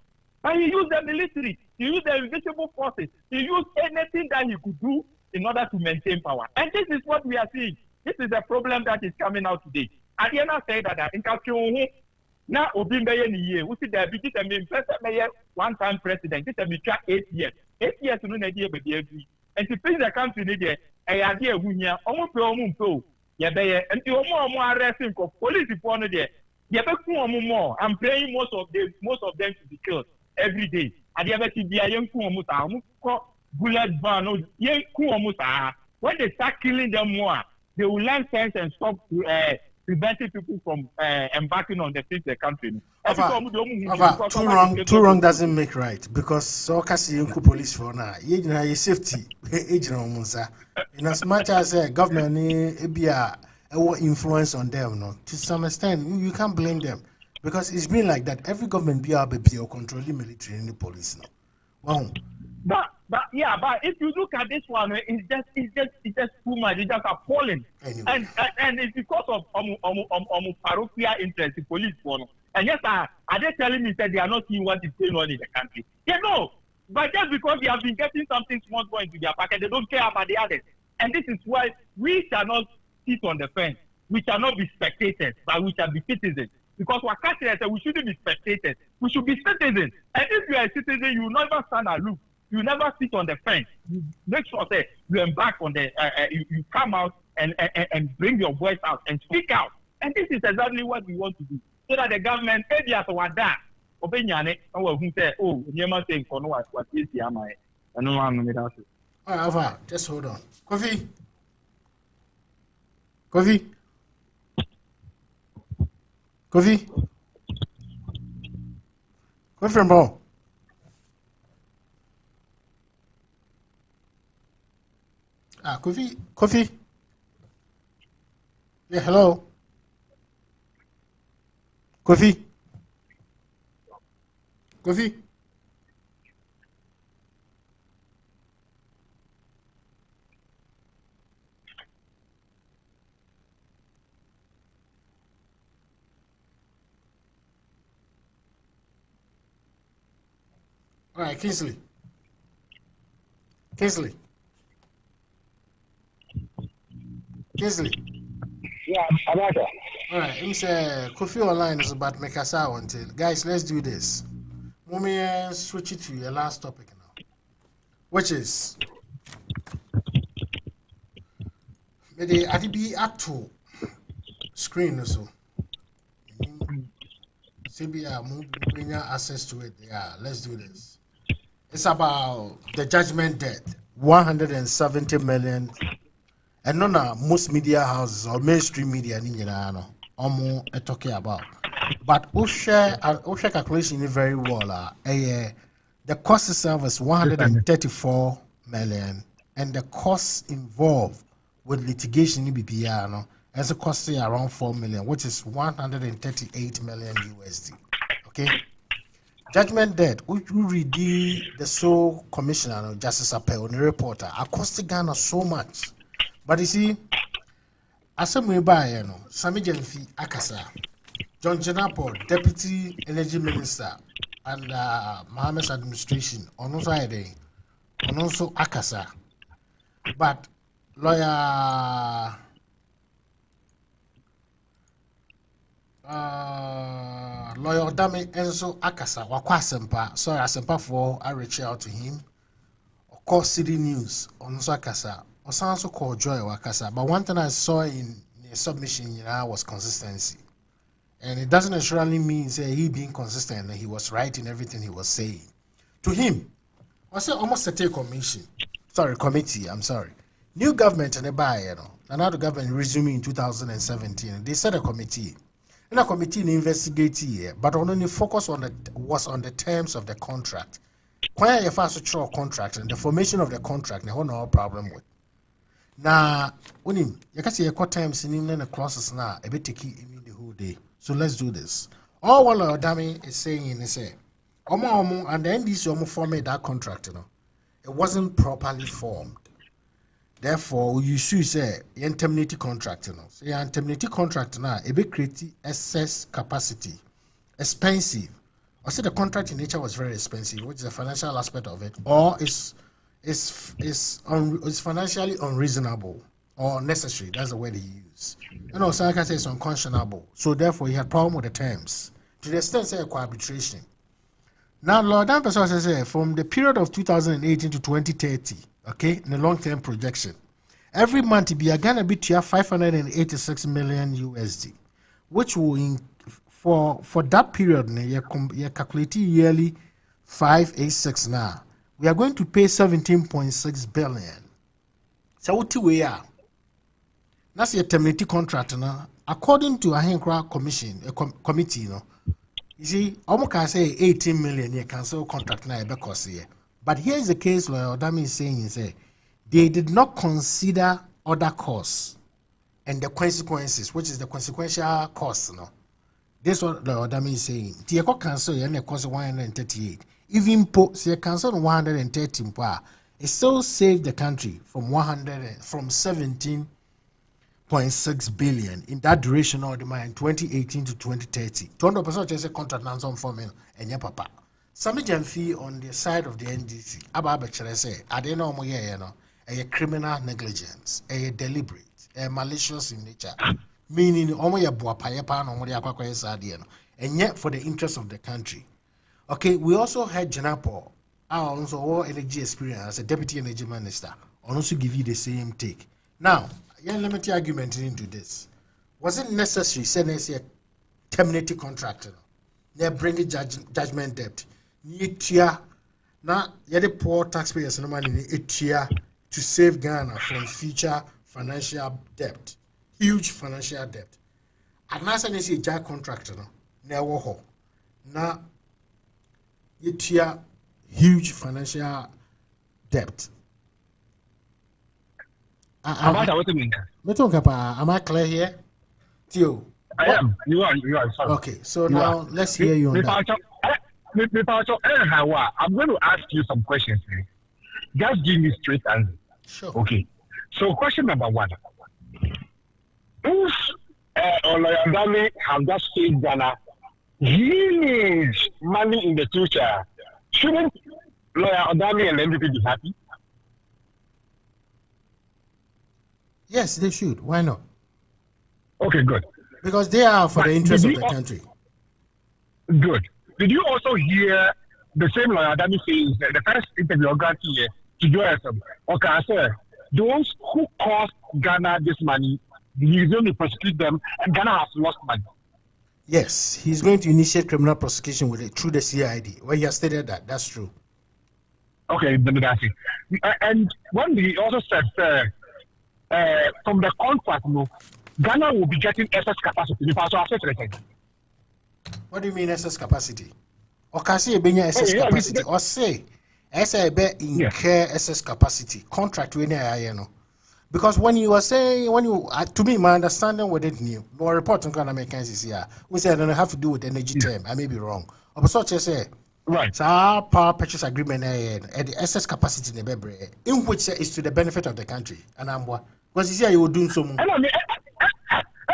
And he used the military, he used the invisible forces, he used anything that he could do in order to maintain power. And this is what we are seeing. This is the problem that is coming out today. And the other say that in Kakyo, now Obimbeye Niye, who see that this is one-time president, this is 8 years. 8 years no idea but every. And to fix the country need a idea almost and the more arresting police upon it more. I'm praying most of them to be killed every day. And the other thing be a young bullet ban when they start killing them more, they will learn sense and stop preventing people from embarking on the things the country. Too wrong doesn't make right because so police for now. You safety in as much as government be a influence on them, no, to some extent you can't blame them because it's been like that. Every government be or controlling military and the police now. Wow. But if you look at this one, it's just too much. It's just appalling, anyway. and it's because of parochial interest, the police one. And yes, are they telling me that they are not seeing what is going on in the country? No, but just because they have been getting something small into their pocket, they don't care about the others. And this is why we shall not sit on the fence. We shall not be spectators, but we shall be citizens. Because what Katia said, we shouldn't be spectators. We should be citizens. And if you are a citizen, you will never stand aloof. You never sit on the fence. You make sure that you embark on the, you come out and bring your voice out and speak out. And this is exactly what we want to do. So that the government, areas or that, opinion, who say, oh, you must say, what is the amount? I know I'm not. All right, just hold on. Kofi. From Ball. Kofi. Yeah, hello. Kofi. All right, Kingsley. Yeah, I'm out there. All right, he said Kofi Online is about Mekasa until guys. Let's do this. Let me switch it to your last topic now, which is the ADB Acto screen also. CBR moving access to it. Yeah, let's do this. It's about the judgment debt, 170 million. And none most media houses or mainstream media talking about. But Osha calculation is very well. The cost itself is 134 million, and the costs involved with litigation in BPR as a cost around 4 million, which is 138 million USD. Okay. Judgment debt, we read the sole commissioner of Justice Appel on the reporter, cost Ghana so much. But you see, as we buy, Sami Jenfi Akasa, John Jenapo, Deputy Energy Minister, and Mohammed's administration, on also Akasa. But lawyer Dami Enzo Akasa, Wakwasempa, sorry, Asempa for I reach out to him. Of course, City News on Akasa. I also called Joy Wakasa, but one thing I saw in the submission was consistency. And it doesn't necessarily mean he being consistent and he was right in everything he was saying. To him, I said almost a committee, I'm sorry. New government and another government resuming in 2017, they set a committee. And a committee investigated here, but only focus was on the terms of the contract. When you first contract and the formation of the contract, they have no problem with. Now, when you can see a court times in the clauses now, a bit take the whole day. So let's do this. All what Dami is saying is say, Omo and then this Omo formed that contract, you know, it wasn't properly formed. Therefore, you should say indemnity contract, you know. So your indemnity contract now, a bit create excess capacity, expensive. I said the contract in nature was very expensive, which is the financial aspect of it, or is financially unreasonable or necessary. That's the word he used. You know, so I can say it's unconscionable. So therefore, he had problem with the terms to the extent say arbitration. Now, Lord Dan Pessoa says from the period of 2018 to 2030, okay, in the long-term projection, every month be gonna be to 586 million USD, which will for that period, you calculate yearly 586 now. We are going to pay 17.6 billion. So what we are? That's a terminating contract now. According to a Ahenkra Commission, committee, you know. You see, almost can say 18 million you cancel contract now because here. But here's the case Lawyer Odami is saying they did not consider other costs and the consequences, which is the consequential costs, you know. This is what Lawyer Odami is saying. The cancel and cost 138. Even say cancel 130, it still saved the country from 17.6 billion in that duration of the mine 2018 to 2030. 200% just a contract now some forming and yeah papa. Some fee on the side of the NDC. About say I don't know a criminal negligence, a deliberate, a malicious in nature, meaning almost a boapaya no more and yet for the interest of the country. Okay, we also had Janapo, also all energy experience as a deputy energy minister, and also give you the same take. Now, let me argument into this. Was it necessary, say, a terminating contractor? They bring a judgment debt. Now, the poor taxpayers no money to save Ghana from future financial debt, huge financial debt. And now, say, a jack contractor, now, huge financial debt. Am I clear here? Theo? I am. You are. Sorry. Okay, so now let's hear you on that. I'm going to ask you some questions. Just give me straight answers. Sure. Okay. So question number one. If Olayandami have just saved Ghana huge money in the future, shouldn't Lawyer Odami and MVP be happy? Yes, they should. Why not? Okay, good. Because they are for the interest of the country. Good. Did you also hear the same Lawyer Odami saying the first interview I got here to journalism? Okay, sir, those who cost Ghana this money, he's going to prosecute them, and Ghana has lost money. Yes, he's going to initiate criminal prosecution with it through the CID. Well, he has stated that. That's true. Okay, that's it. And one thing he also said, from the contract, Ghana will be getting excess capacity. What do you mean excess capacity? Or can say excess capacity? Or say incur excess capacity? Contract with because when you were saying, to me, my understanding with it new, no report on Ghana Americans here. We said I don't have to do with energy term. I may be wrong. But such as say, right. So our power purchase agreement and the excess capacity in the Bebre, in which is to the benefit of the country. And I'm what? Because you see, you were doing so much. And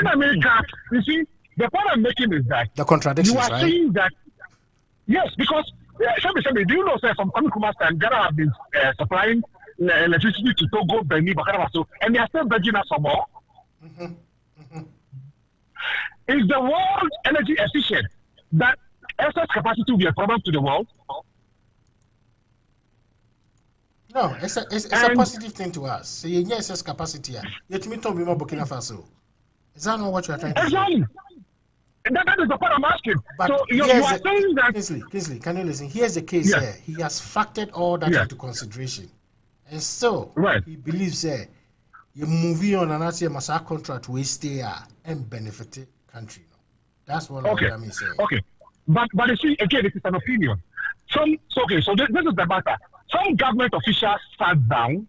I mean that, you see, the point I'm making is that the contradictions, you are saying that, yes, because, do you know, sir, from Kumasi and Ghana have been supplying electricity to Togo, Benin, Burkina Faso, and they are still begging us for more? Is the world energy efficient that excess capacity will be a problem to the world? No, it's a positive thing to us. So you need excess capacity. Yet me talk about Burkina Faso. Is that not what you are trying to say? Exactly. That is the point I'm asking. But so you are saying that... Kingsley, can you listen? Here's the case here. He has factored all that into consideration. And so, he believes you moving on and that's a master contract will stay here and benefit the country. That's what I'm saying. Okay. But you see, again, it is an opinion. So this is the matter. Some government officials sat down,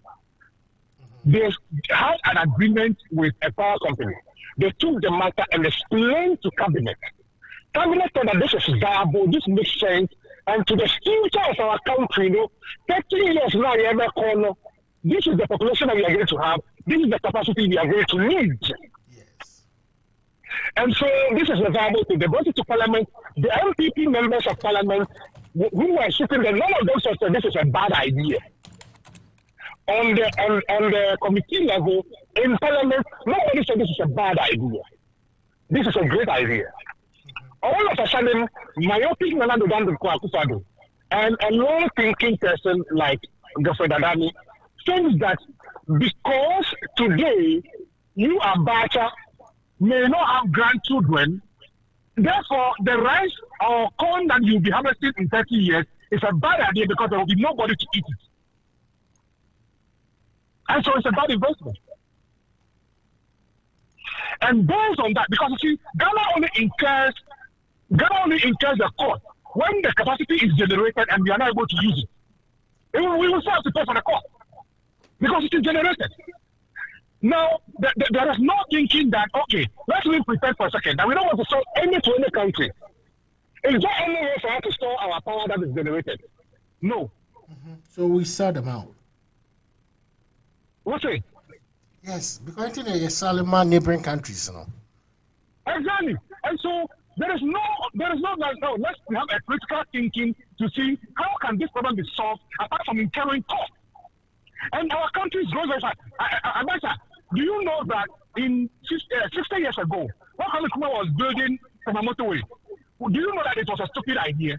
they had an agreement with a power company. They took the matter and explained to cabinet. Cabinet said that this is viable, this makes sense, and to the future of our country, 30 years now, this is the population that we are going to have, this is the capacity we are going to need. Yes. And so this is the viable thing. They brought it to Parliament. The MPP members of Parliament who were sitting there, none of them said this is a bad idea. On the committee level in Parliament, nobody said this is a bad idea. This is a great idea. All of a sudden, myopic Nana Dodando Kwakufado and a long-thinking person like Governor Dadani thinks that because today you are Bacha may not have grandchildren, therefore the rice or corn that you'll be harvesting in 30 years is a bad idea because there will be nobody to eat it. And so it's a bad investment. And based on that, because you see, Ghana only incurs the cost when the capacity is generated and we are not able to use it. We will still have to pay for the cost because it is generated. Now, there is no thinking that, okay, let's even pretend for a second that we don't want to sell any to any country. Is there any way for us to store our power that is generated? No. Mm-hmm. So we sell them out. What's it? Yes, because I think they sell them out neighboring countries, Exactly. And so there is no like, no, let's have a critical thinking to see how can this problem be solved apart from incurring cost. And our country is growing very fast. Do you know that in 60 years ago, when Kalikuma was building from a motorway, do you know that it was a stupid idea?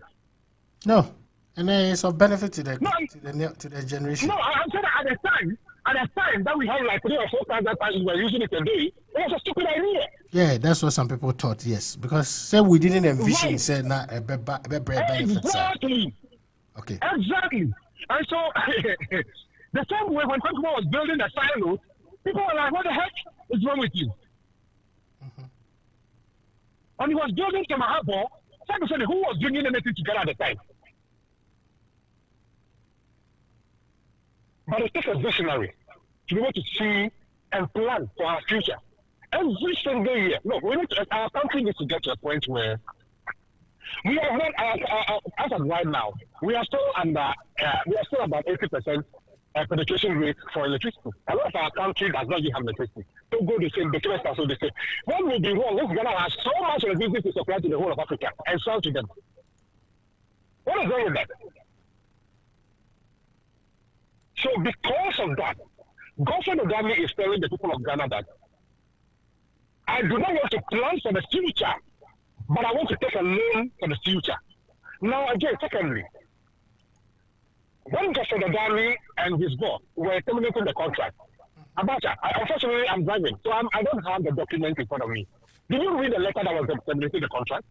No. And it's of benefit to the generation. No, I'm saying that at the time that we had like 3,000 or 4,000 times we were using it a day, it was a stupid idea. Yeah, that's what some people thought, yes. Because say we didn't envision say not a benefit. Exactly. Okay. Exactly. And so the same way when Kalikuma was building the silos, people were like, what the heck is wrong with you? Mm-hmm. And he was building Kamahabo, who was bringing anything together at the time. But it takes a visionary to be able to see and plan for our future. Every single year. Look, our country needs to get to a point where we are not, as of right now, we are still about 80% penetration rate for electricity. A lot of our country does not even have electricity. Don't go the same, the Christ also the same. What will be wrong? This Ghana has so much electricity to supply to the whole of Africa and sell to them. What is wrong with that? So because of that, Governor Ogami is telling the people of Ghana that I do not want to plan for the future, but I want to take a loan for the future. Now again, secondly, when Governor Ogami and his board were terminating the contract, Abacha, unfortunately I'm driving, so I don't have the document in front of me. Did you read the letter that was terminating the contract?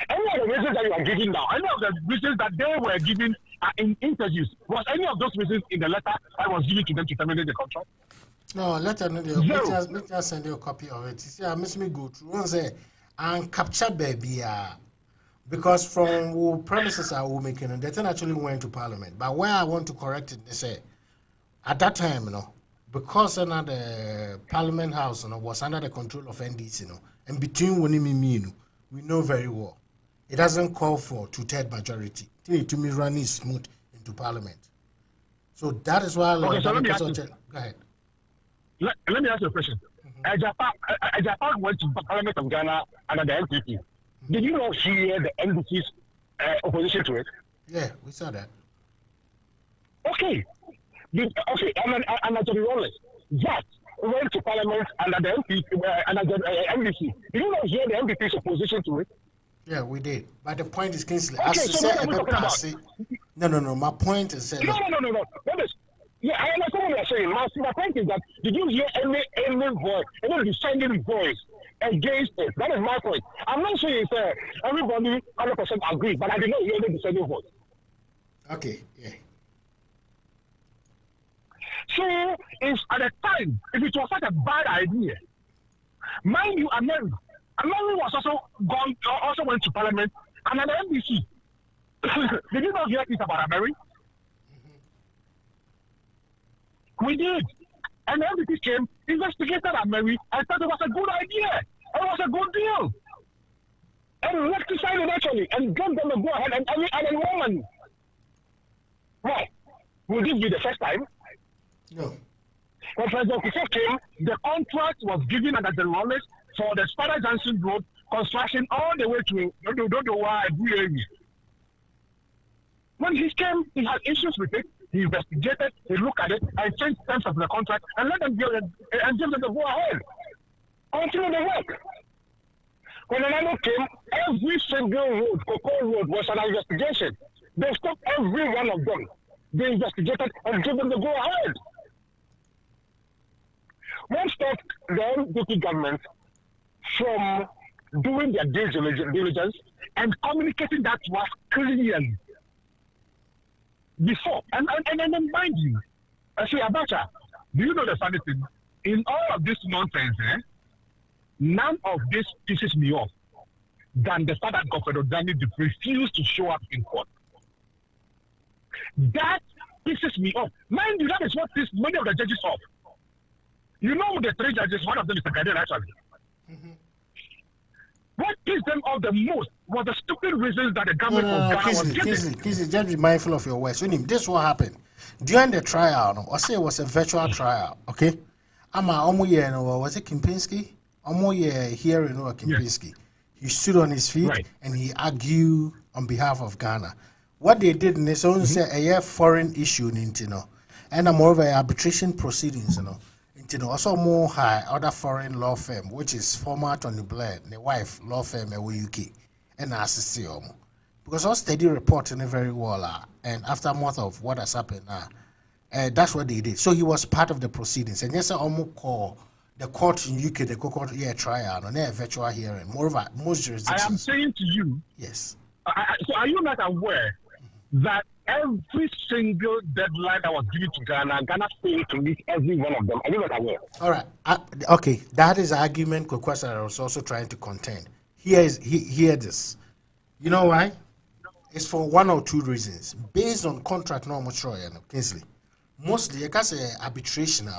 Any of the reasons that you are giving now, any of the reasons that they were giving in interviews, was any of those reasons in the letter I was giving to them to terminate the contract? No, let us send you a copy of it. See, I miss me go through one say and capture baby because from premises I will make it, they didn't actually went to Parliament. But where I want to correct it, they say at that time, because the Parliament House was under the control of NDC, and between Winnie and me, we know very well. It doesn't call for 2/3 majority. To me, run is smooth into Parliament. So that is why. Okay, so go ahead. Let me ask you a question. Japan went to Parliament of Ghana under the NPP. Did you not hear the NDC's opposition to it? Yeah, we saw that. Okay. And to be honest, that went to Parliament under the NPP, under the NDC. Did you not hear the NDC's opposition to it? Yeah, we did. But the point is, Kingsley, okay, as so you said, No. My point is that. No. Yeah, I understand what you're saying. My point is that did you hear any voice, any dissenting voice against it? That is my point. I'm not saying everybody 100% agree, but I did not hear any dissenting voice. Okay, yeah. So, if at the time, if it was such a bad idea, mind you, Emmanuel was also went to Parliament and at the NBC. Did you not hear this about America? We did. And the MDT came, investigated Mary, and thought it was a good idea. It was a good deal. And rectified it actually, and gave them a go ahead and a woman. Why? Will this be the first time? No. When President Kufuor came, the contract was given under the Rolex for the Spada Johnson Road construction all the way to Dodo. When he came, he had issues with it. He investigated, he looked at it, and changed terms of the contract, and let them give them the go ahead. Continue the work. When another came, every single road, Cocoa Road, was an investigation. They stopped every one of them. They investigated and gave them the go ahead. One stopped the NDP government from doing their due diligence and communicating that to us clearly before. And then mind you, I say, Abacha, do you know the funny thing? In all of this nonsense, none of this pisses me off than the fact that Governor Dani refused to show up in court. That pisses me off. Mind you, that is what pisses many of the judges off. You know the three judges, one of them is the Ghanaian actually. Mm-hmm. What pissed them off the most was the stupid reasons that the government of Ghana was giving. Please, just be mindful of your words. This is what happened. During the trial, I say it was a virtual trial, okay? Was it Kempinski? Hearing Kempinski. Yes. He stood on his feet and he argued on behalf of Ghana. What they did in this own say a foreign issue, and moreover arbitration proceedings, also more high other foreign law firm, which is former Tony Blair, the wife law firm in the UK, and assist because all steady reporting very well, and after a month of what has happened now, that's what they did. So he was part of the proceedings, and yes, I almost call the court in UK, the court trial, on a virtual hearing. Moreover, most jurisdictions. I am saying to you, yes. So are you not aware that every single deadline that was given to Ghana failed to meet every one of them? Are you not aware? All right. Okay. That is the argument Kokwasa was also trying to contend. Hear this. You know why? It's for one or two reasons. Based on contract normal Kingsley. Mostly, you can say arbitration.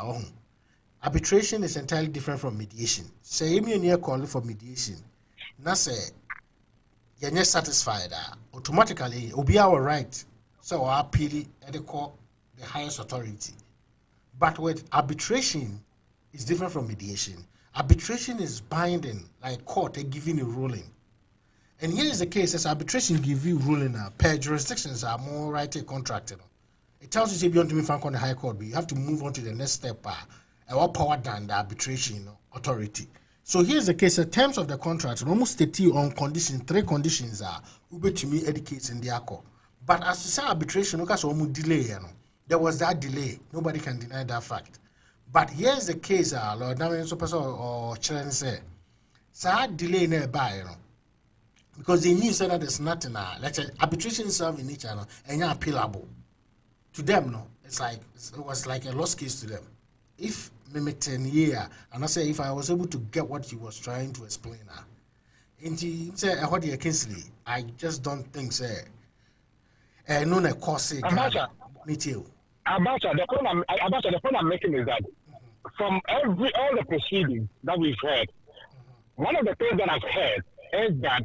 Arbitration is entirely different from mediation. Say, if you're calling for mediation, now say, you're not satisfied. Automatically, it will be our right. So our appeal at the court, the highest authority. But with arbitration, it's different from mediation. Arbitration is binding, like court, they're giving a ruling. And here is the case, as arbitration give you ruling per jurisdictions are more right contracted. It tells you if you want to move on the high court, but you have to move on to the next step, what power than the arbitration authority. So here's the case, in terms of the contract, almost state on condition, three conditions are ube to me educates in the accord. But as you say arbitration, because almost delay, there was that delay. Nobody can deny that fact. But here's the case, Lord Namen Superstar or Children say, so delay nearby, because they knew that there's nothing, like arbitration itself in nature, and you're appealable. To them, it was like a lost case to them. If maybe 10 years, and I say if I was able to get what he was trying to explain, and he said, what you Kingsley, I just don't think so. No, the course, me too. The point I'm making is that from all the proceedings that we've heard, one of the things that I've heard is that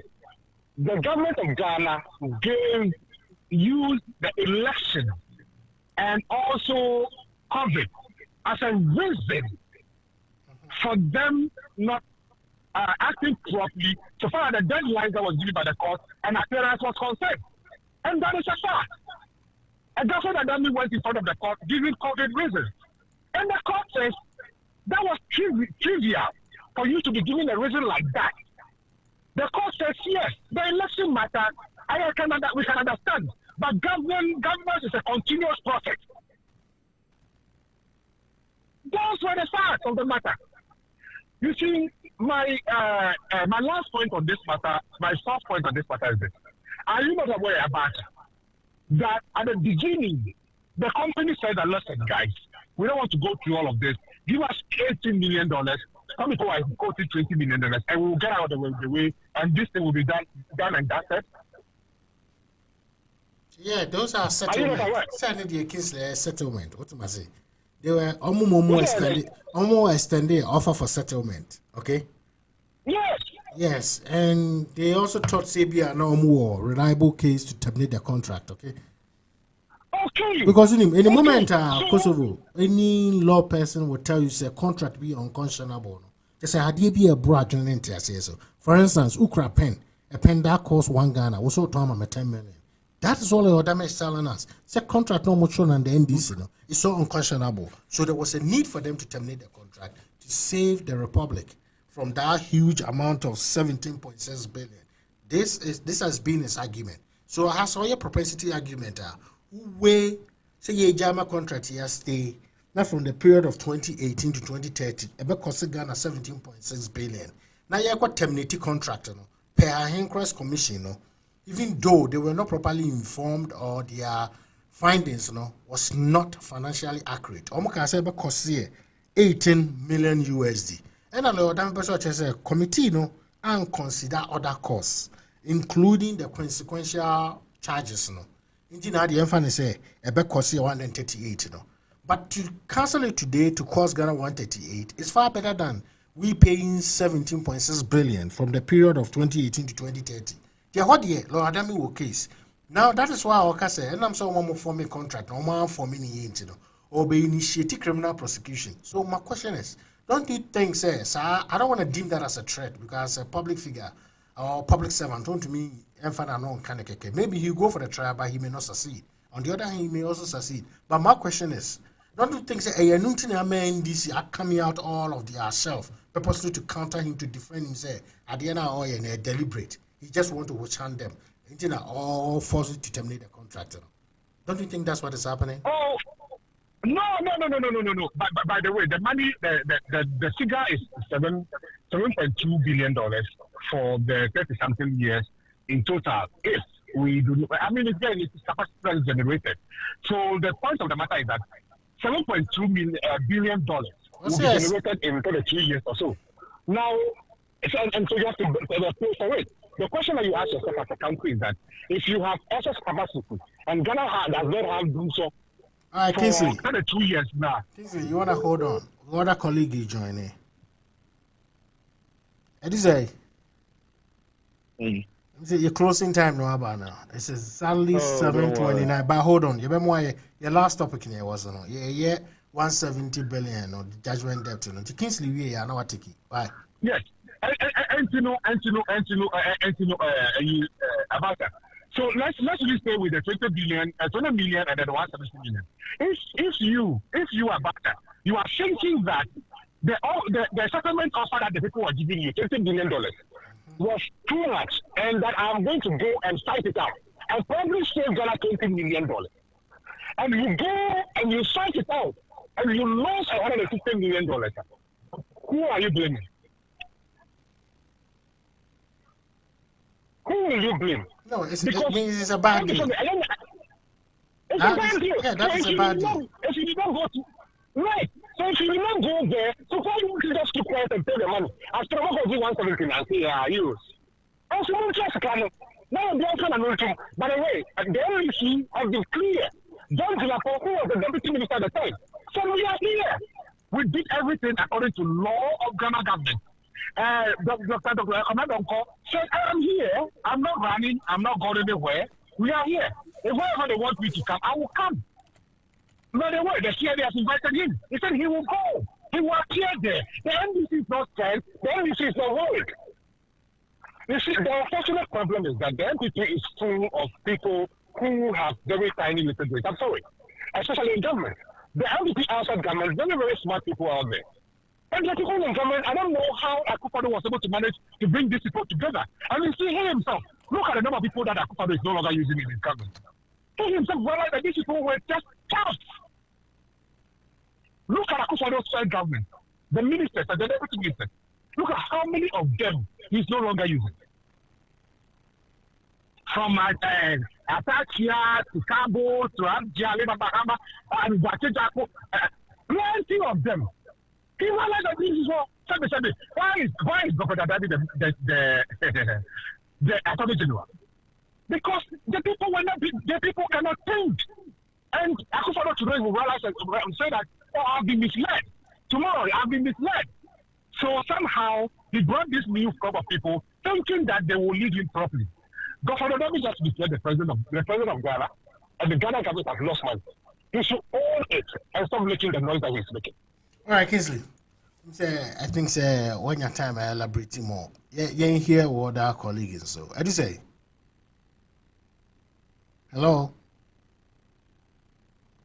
the government of Ghana used the election and also COVID as a reason for them not acting properly so far as the deadlines that was given by the court and appearance was concerned. And that is a fact. And that's what Adami went in front of the court, giving COVID reasons. And the court says that was trivial for you to be giving a reason like that. The court says, yes, the election matter, we can understand. But government is a continuous process. Those were the facts of the matter. You see, my last point on this matter, my first point on this matter is this. Are you not aware about that at the beginning, the company said that, listen, guys, we don't want to go through all of this. Give us $18 million. Come before I go to $20 million, and we'll get out of the way, and this thing will be done and dusted. Yeah, those are settlements. Settlement. What am I saying? They were almost extended offer for settlement. Okay. Yes. Yes, and they also thought Sabia no more reliable case to terminate the contract. Okay. Okay. Because in the moment, Kosovo, any law person will tell you say contract be unconscionable. Just say had you be a broad and so. For instance, Ukra pen, a pen that costs $1 also told 10 million. That is all the damage telling us. Say contract no much on the NDC, no, it's so unconscionable. So there was a need for them to terminate the contract to save the Republic from that huge amount of 17.6 billion. This has been his argument. So I saw your propensity argument. Way say ye jama contract here stay now from the period of 2018 to 2030 ebe cost Ghana 17.6 billion. Now you got terminated contract no per Hencrest commission no, even though they were not properly informed or their findings no was not financially accurate. Omo can say ebe cost 18 million USD. And another damn person say committee no and consider other costs including the consequential charges no. Indeed, the emphasis say a cost 138, but to cancel it today to cost Ghana 138 is far better than we paying 17.6 billion from the period of 2018 to 2030. The what year, Lord Adami will case. Now that is why I say, and I'm so one more forming contract, no more forming or be initiating criminal prosecution. So my question is, don't you think, sir, I don't want to deem that as a threat because a public figure or public servant don't mean maybe he'll go for the trial, but he may not succeed. On the other hand, he may also succeed. But my question is, don't you think that a DC are coming out all of their self purposely to counter him to defend himself at the end of all and deliberate? He just want to withstand them. All forced to terminate the contract. Don't you think that's what is happening? Oh no. By the way, the money the figure is $7.2 billion for the 30-something years. In total, if we do not, I mean, again, it's capacity generated. So the point of the matter is that $7.2 billion will be generated in 33 years or so. Now, and so you have to pay for it. The question that you ask yourself as a country is that if you have excess capacity, and Ghana does not have done so for Kingsley, 32 years now. Kingsley, you want to hold on? What other colleague you join in? Edizay. Your closing time no about now. It's exactly 7:29. But hold on, you remember your last topic in here was no. Yeah, 170 billion or the judgment debt. No, to Kingsley we are now taking. Why? Yes, and you know about that. So let's really stay with the 20 million, and then 170 million. If you are back there, you are thinking that the settlement offer that the people are giving you $20 billion. Was too much, and that I'm going to go and fight it out and probably save Ghana $20 million. And you go and you fight it out, and you lose $150 million. Who are you blaming? Who will you blame? No, it's a bad deal. It's a bad deal. Yeah, that is a bad deal. If you don't go to right. So if you will not go there, so why don't you just keep quiet and pay the money? After all, go do 170 and say, use. Also, no trust account. Now, they are going to by the way, the NEC has been clear. John Jilapo, who was the deputy minister at the time, so we are here. We did everything according to law of Ghana government. Dr. Acheampong said, I am here. I'm not running. I'm not going anywhere. We are here. If wherever they want me to come, I will come. By the way, the CID has invited him. He said he will go. He will appear there. The NDC is not scared. The NDC is not worried. You see, the unfortunate problem is that the NPP is full of people who have very tiny little brains. I'm sorry. Especially in government. The NPP outside government, very, very smart people out there. And the people in government, I don't know how Akufo-Addo was able to manage to bring these people together. And you see, he himself, look at the number of people that Akufo-Addo is no longer using in his government. He himself realized that these people were just tough. Look at Akufo-Addo's side government, the ministers and the deputy ministers. Look at how many of them he's no longer using. From Atachia to Cabo to Abja, Bahama, and Batejako, plenty of them. He realized that this is what. Why is Dr. Dadabi the Attorney General? Because the people cannot think. And Akufo-Addo today will realize and say that or I've been misled. Tomorrow, I've been misled. So somehow, he brought this new crop of people thinking that they will lead him properly. Governor, let me just misled the president of Ghana, and the Ghana government has lost money. He should own it and stop making the noise that he's making. All right, Kingsley. I think when your time I elaborate more. Yeah, you hear what our colleagues so. I do say. Hello.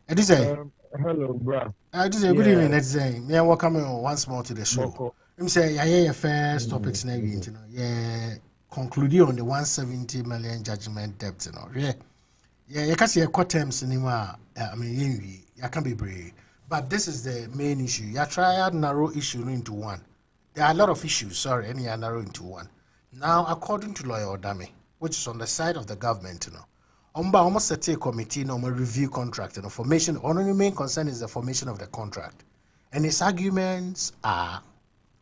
I do say. Hello, bro. I do say good evening. I do say. Yeah, welcome once more to the show. I'm say yeah, your first topics now. You know, yeah, concluding on the 170 million judgment debt. You know, yeah, you can see a court terms anymore. I mean, you can be brave. But this is the main issue. You try to narrow issue into one. There are a lot of issues, and you are narrow into one. Now, according to Lawyer Odame, which is on the side of the government, you know, almost a committee, review contract, formation. Only main concern is the formation of the contract. And his arguments are,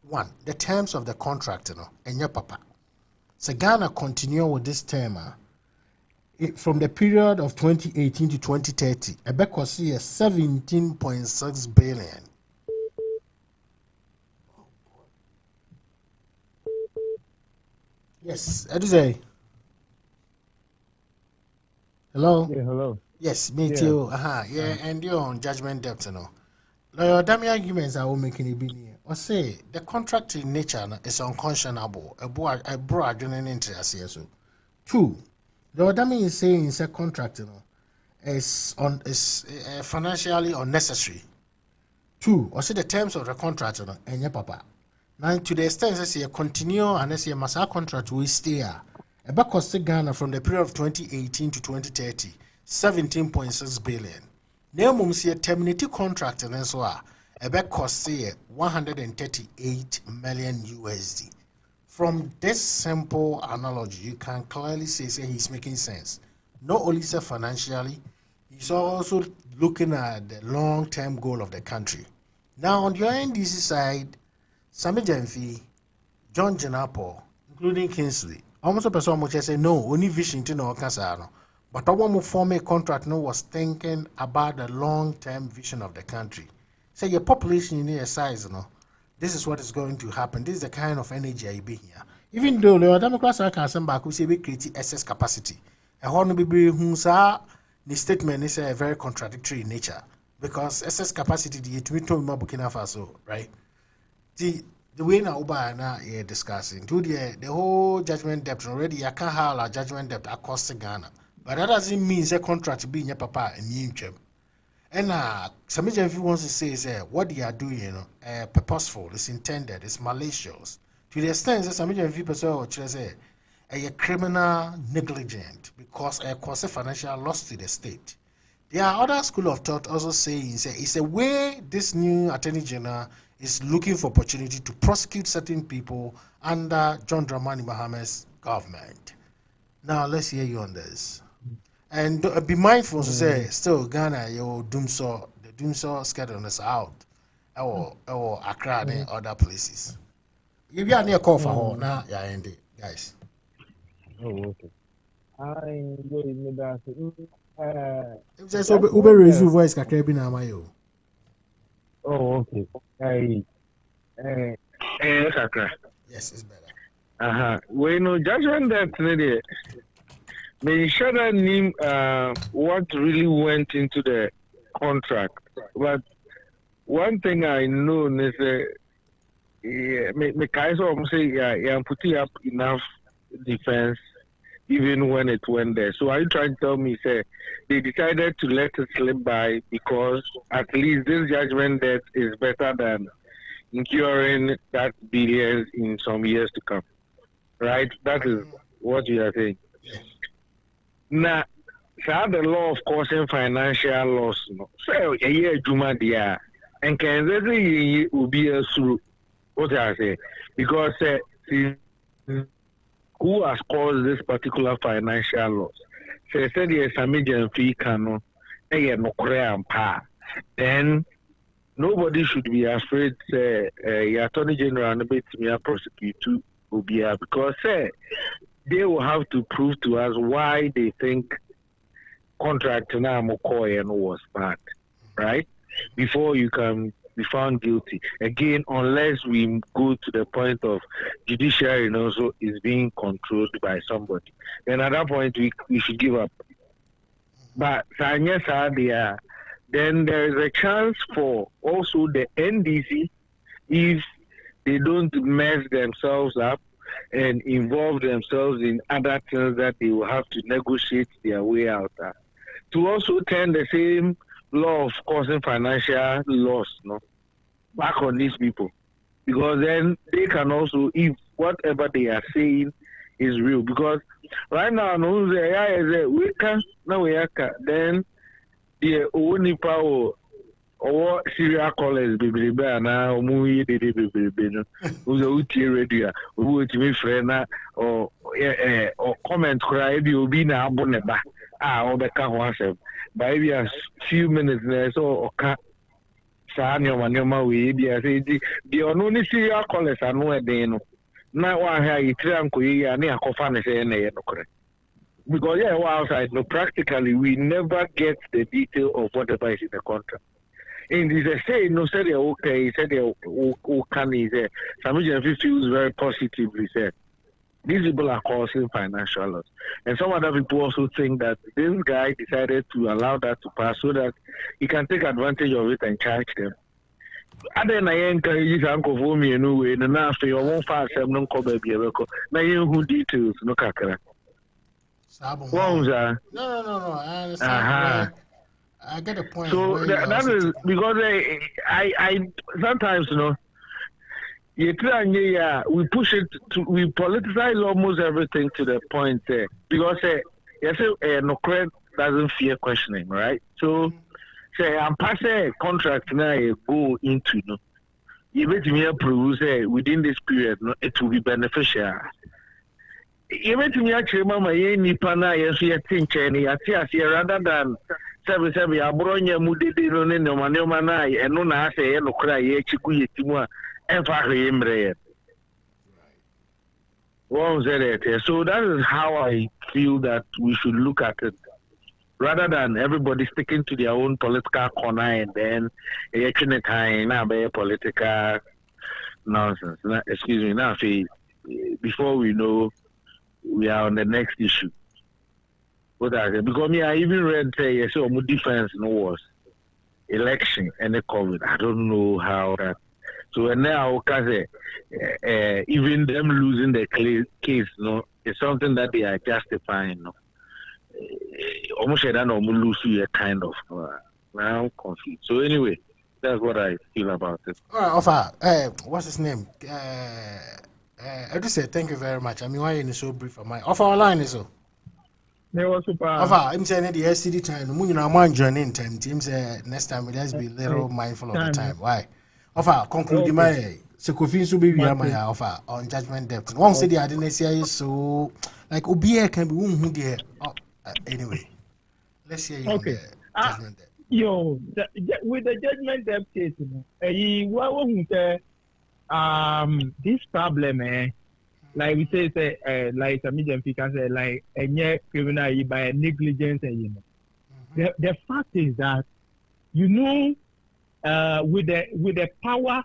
one, the terms of the contract, and your papa. So Ghana continue with this term, from the period of 2018 to 2030, Ebeko see 17.6 billion. Yes, I do say. Hello. Yeah, hello. Yes, me too. Yeah, and you're on judgment debt, you know. The dummy arguments I will making it be near. Or say the contract in nature is unconscionable. A broad interest here. So, two. The other thing is saying is a contract, is financially unnecessary. Two, or see the terms of the contract, and your papa. Now, to the extent that you continue and as your master contract will stay here, about cost Ghana from the period of 2018 to 2030, 17.6 billion. Now, mums terminating contract and so about cost 138 million USD. From this simple analogy, you can clearly say he's making sense. Not only financially, he's also looking at the long-term goal of the country. Now, on your NDC side, Sami Jenfi, John Janapo, including Kingsley, almost a person which say no, only vision to know Casano. But our more formal contract no was thinking about the long-term vision of the country. Say your population in your size, this is what is going to happen. This is the kind of energy I be here. Even though the Democrats are concerned back, we say we create excess capacity. A horn be the statement is a very contradictory in nature because excess capacity the Burkina Faso, right? The way now Uba you're discussing to the whole judgment debt already. I can't have a judgment debt across Ghana, but that doesn't mean the contract being your papa and you. And some if you wants to say is what they are doing, purposeful, it's intended, it's malicious. To the extent that some people say a criminal negligent because it causes financial loss to the state. There are other school of thought also saying it's a way this new Attorney General is looking for opportunity to prosecute certain people under John Dramani Mahama's government. Now let's hear you on this. And be mindful to say, still Ghana, your the Doomsaw schedule is out. Or Accra and other places. If you are near call for her, now you're in the guys. Oh, okay. I going that. If there's Uber raise your voice, Kakebi Namayo. Oh, okay. Yes, it's better. We know judgment that they should have named what really went into the contract. But one thing I know is me say putting up enough defense even when it went there. So are you trying to tell me say they decided to let it slip by because at least this judgment debt is better than incurring that billions in some years to come, right? That is what you are saying. Now, the law of causing financial loss. So a year Juma dia and can they will be a through what I say because who has caused this particular financial loss? Say said yes, a major fee cano, no Korean pa. Then nobody should be afraid. Say, Attorney General and me prosecute to Ubia because they will have to prove to us why they think contract now McCoy was bad, right? before you can be found guilty. Again, unless we go to the point of judiciary also is being controlled by somebody. Then at that point, we should give up. But then there is a chance for also the NDC, if they don't mess themselves up and involve themselves in other things that they will have to negotiate their way out, to also turn the same law of causing financial loss back on these people. Because then they can also, if whatever they are saying is real. Because right now, we can, then the only power or serial callers be now movie radio who to me friend or comment cry will be now boneba or the car once by a few minutes there so Sanya we be the only serial callers are no day now I hear you and near Kofan say correct. Because outside, practically we never get the detail of whatever is in the contract. And they say said okay, said can he say some feels very positively said these people are causing financial loss. And some other people also think that this guy decided to allow that to pass so that he can take advantage of it and charge them. And then I encourage Uncle for me anyway, and now for your one fast no cover be a now you details no kakara. No. I understand. I get a point. So that is because I sometimes we push it to we politicize almost everything to the point there because no credit doesn't fear questioning, right? So say I'm passing a contract now go into you bet me approve within this period it will be beneficial. Even to me, actually, Mama, Nipana, yes, you think, rather than 7 Abronia Mudi, no Manomana, and no, I say, no cry, Chiku, and Fahimbre. So that is how I feel that we should look at it. Rather than everybody sticking to their own political corner and then election time, now be political nonsense. Excuse me, now, before we know. We are on the next issue. Because I even read defense was election and the COVID. I don't know how that. So now, even them losing the case, it's something that they are justifying. Almost I don't know, lose you kind of. Now I'm confused. So anyway, that's what I feel about it. All right, Offa. What's his name? I just say thank you very much. I mean, why are you so brief? Offer online is so. Offer, I'm saying the SCD time. The moon, I'm joining time. Team say next time let's be a little mindful of the time. Why? Offer, conclude my Sekofin Subi my offer on judgment depth. One say the Adenesia is so like Ubia can be who there. Anyway, let's hear you. Okay. Judgment depth. With the judgment depth case, this problem, like we say, like some medium can say, like a criminal by negligence, The fact is that, with the power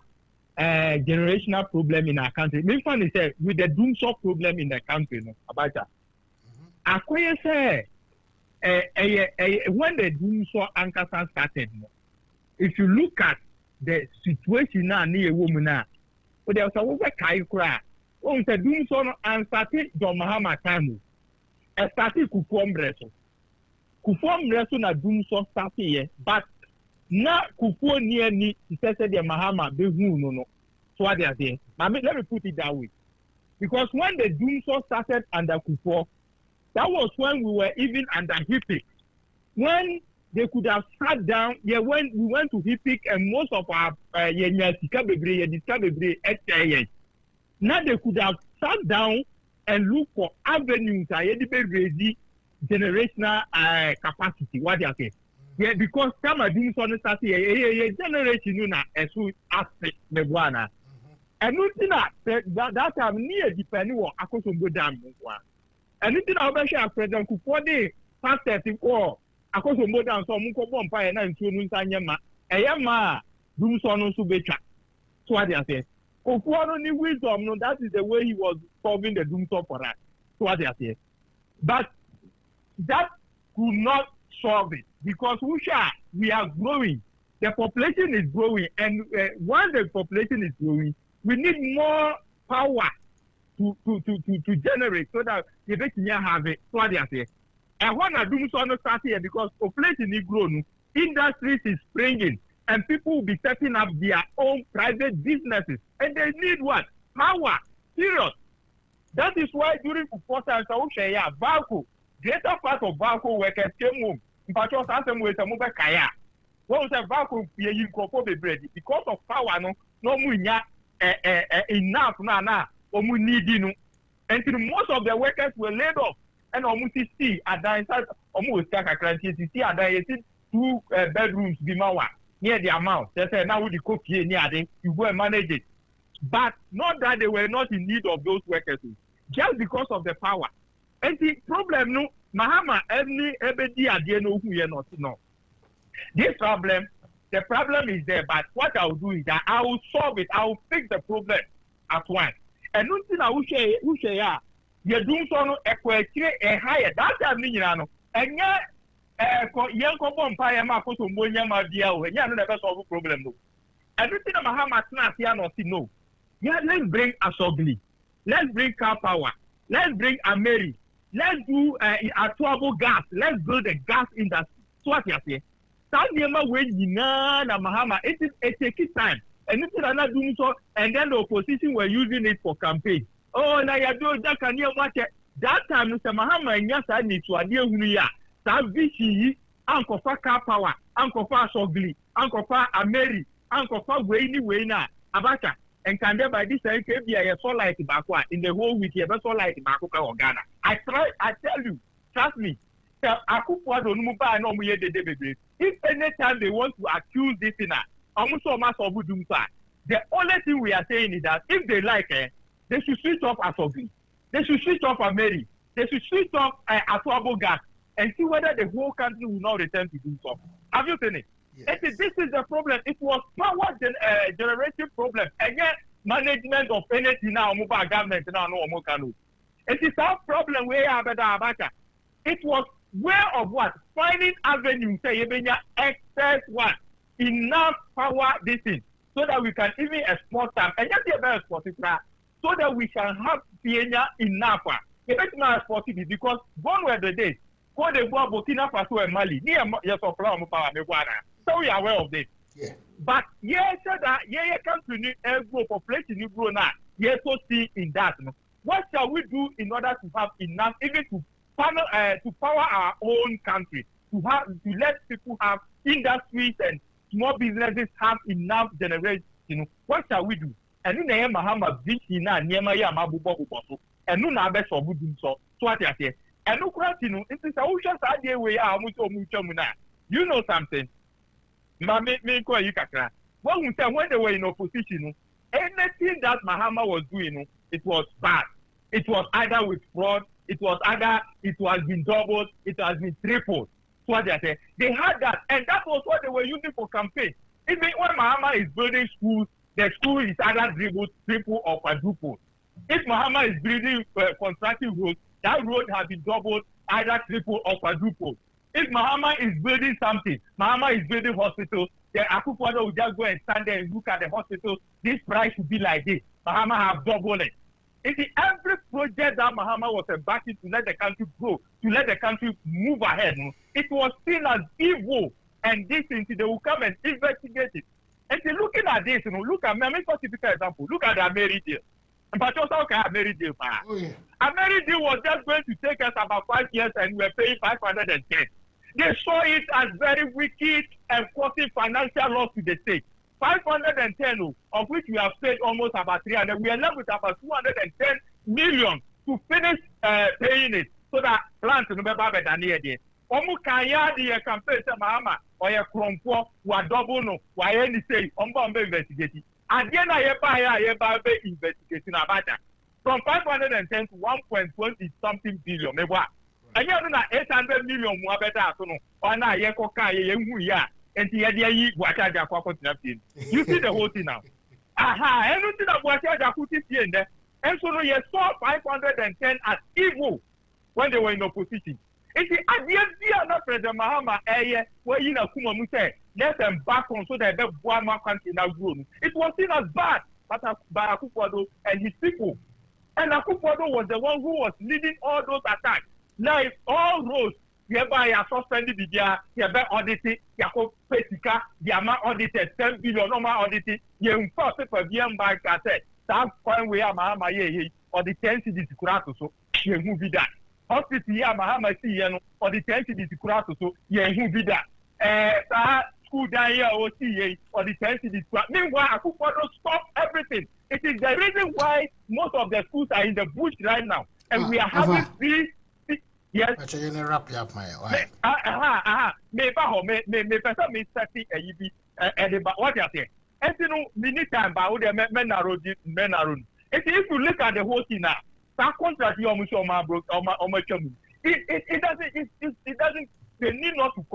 generational problem in our country, me funny say with the doomsday problem in the country, about that. Acquire say, when the doomsday ankasa started, if you look at the situation now near a woman now. But there was a woman carry cry. Oh, the doom son and started John Mahama Tamu. A started Kufom Bresso. Kufom Bresso na doom son started here, but now Kufu near me, he said the Mahama, be who no. So what they are saying. Let me put it that way. Because when the doom son started under Kufu, that was when we were even under Hippic. When they could have sat down. When we went to Hippic and most of our now they could have sat down and look for avenues generational capacity. What they are saying? Yeah, because some are doing something generation as we ask the one. And nothing that time near depending on Akosombo Dam. And nothing about President Kufuor pastors in all. Akosombo Dam so Munko Bompa and Sanyama Eyama dum so no so betwa. So what they say. Kofuano ni wisdom no, that is the way he was solving the doom for us. So what they say. But that could not solve it because we are growing. The population is growing, and once the population is growing, we need more power to generate so that the can have it. So what they say. And when I do so, not start here because population is growing, industries is springing, and people will be setting up their own private businesses, and they need what? Power. Serious. That is why during the times I will share Valco, greater part of Valco workers came home. In fact, I asked them with a mobile kaya. What was a Valco you be ready because of power? No munya enough na or need. And most of the workers were laid off. And almost see at the inside almost see at the 2 bedrooms near the amount. They say now with the cook here near them, you go and manage it. But not that they were not in need of those workers, just because of the power. And the problem no Mahama every idea no who you not know. This problem, the problem is there, but what I will do is that I will solve it, I will fix the problem at once. And nothing I will share. You're doing so a higher. That time, and yet, young Empire, my photo, my dear, when you never solve a problem. Everything Mahama no. Yeah, let's bring Asogli. Let's bring car power. Let's bring Ameri. Let's do Atuabo gas. Let's build a gas industry. So what you say? Mahama, it takes time. And if you're not doing so, and then the opposition were using it for campaign. Oh, now you do that. Can you watch it? That time, Mr. Mahama, and yes, I need to adhere to you. Savichi, Uncle for car power, Uncle for Sogli, Uncle for Ameri, Uncle for Wayne, Abacha, and can there by this time be a solar backwa in the whole week, a solar Bakuka or Ghana. I tell you, trust me. If any time they want to accuse this thing, the only thing we are saying is that if they like it, they should switch off Asogi. They should switch off Ameri. They should switch off Atuabo gas and see whether the whole country will not return to do so. Have you seen it? Yes. This is the problem. It was power generation problem. Again, management of anything now, mobile government now, no more can. It is our problem where Abacha. It was way of what? Finding avenue, say, excess what? Enough power, this thing, so that we can even export them. And just export it, so that we can have enough. Export it because gone were the days. Go they go Burkina Faso and Mali. So we are aware of this. Yeah. But yes, that country grow, population grow now. Yes, so see in that. What shall we do in order to have enough, even to power our own country, to let people have industries and small businesses have enough generation? What shall we do? And in the end, Mahama Vishina, Niamaya Mabubo, and no Nabe Sobudum so what I say. And no question, it is a ocean idea we are much. You know something? When they were in opposition, anything that Mahama was doing, it was bad. It was either with fraud, it has been doubled, it has been tripled. So what they say, they had that, and that was what they were using for campaign. Even when Mahama is building schools, the school is either triple or quadruple. If Mahama is building constructing roads, that road has been doubled, either triple or quadruple. If Mahama is building something, Mahama is building hospitals, the Akukwado will just go and stand there and look at the hospital. This price should be like this. Mahama have doubled it. It's every project that Mahama was embarking to let the country grow, to let the country move ahead. It was seen as evil, and this thing they will come and investigate it. And so looking at this, look at me. Let me give a typical example. Look at the Ameri deal. But also, okay, Ameri deal. Ameri deal was just going to take us about 5 years, and we were paying 510. They saw it as very wicked and causing financial loss to the state. 510, of which we have paid almost about 300. We are left with about 210 million to finish paying it, so that plants will be better than here. Omu kaya the campaign say Mahama or your crompo wa double no wa any say omba investigate. And then I buy investigating about that. From 510 to 1.20 something billion. And you know 800 million more better so no. Or na ye ko ka ye hu ya. and the idea you see the whole thing now. Aha, anything that Buachaja put it here and there. And so you saw 510 as evil when they were in opposition. It's the idea not President Mahama where you know Kuma Muse, let them back on so that the Buama country now grown. It was seen as bad by Akufo-Addo and his people. And Akufo-Addo was the one who was leading all those attacks. Now if all roads hereby are suspended the year, hereby audited, Yako Pesika, the amount audited 10 billion, normal audited, you inform people beyond by cassette. That point where Mahama ye or the 10 cities to so you move that. Hospital ya Mahama see or the 10 cities to so you move that. School down here or see or the 10 cities. Meanwhile, Akufo-Addo stop everything. It is the reason why most of the schools are in the bush right now. And we are having these. Yes. Actually, you wrap you up, my wife. Me person me study what you say. And you know, many times about the men. If you look at the whole thing now, that contract you almost it doesn't. They need not to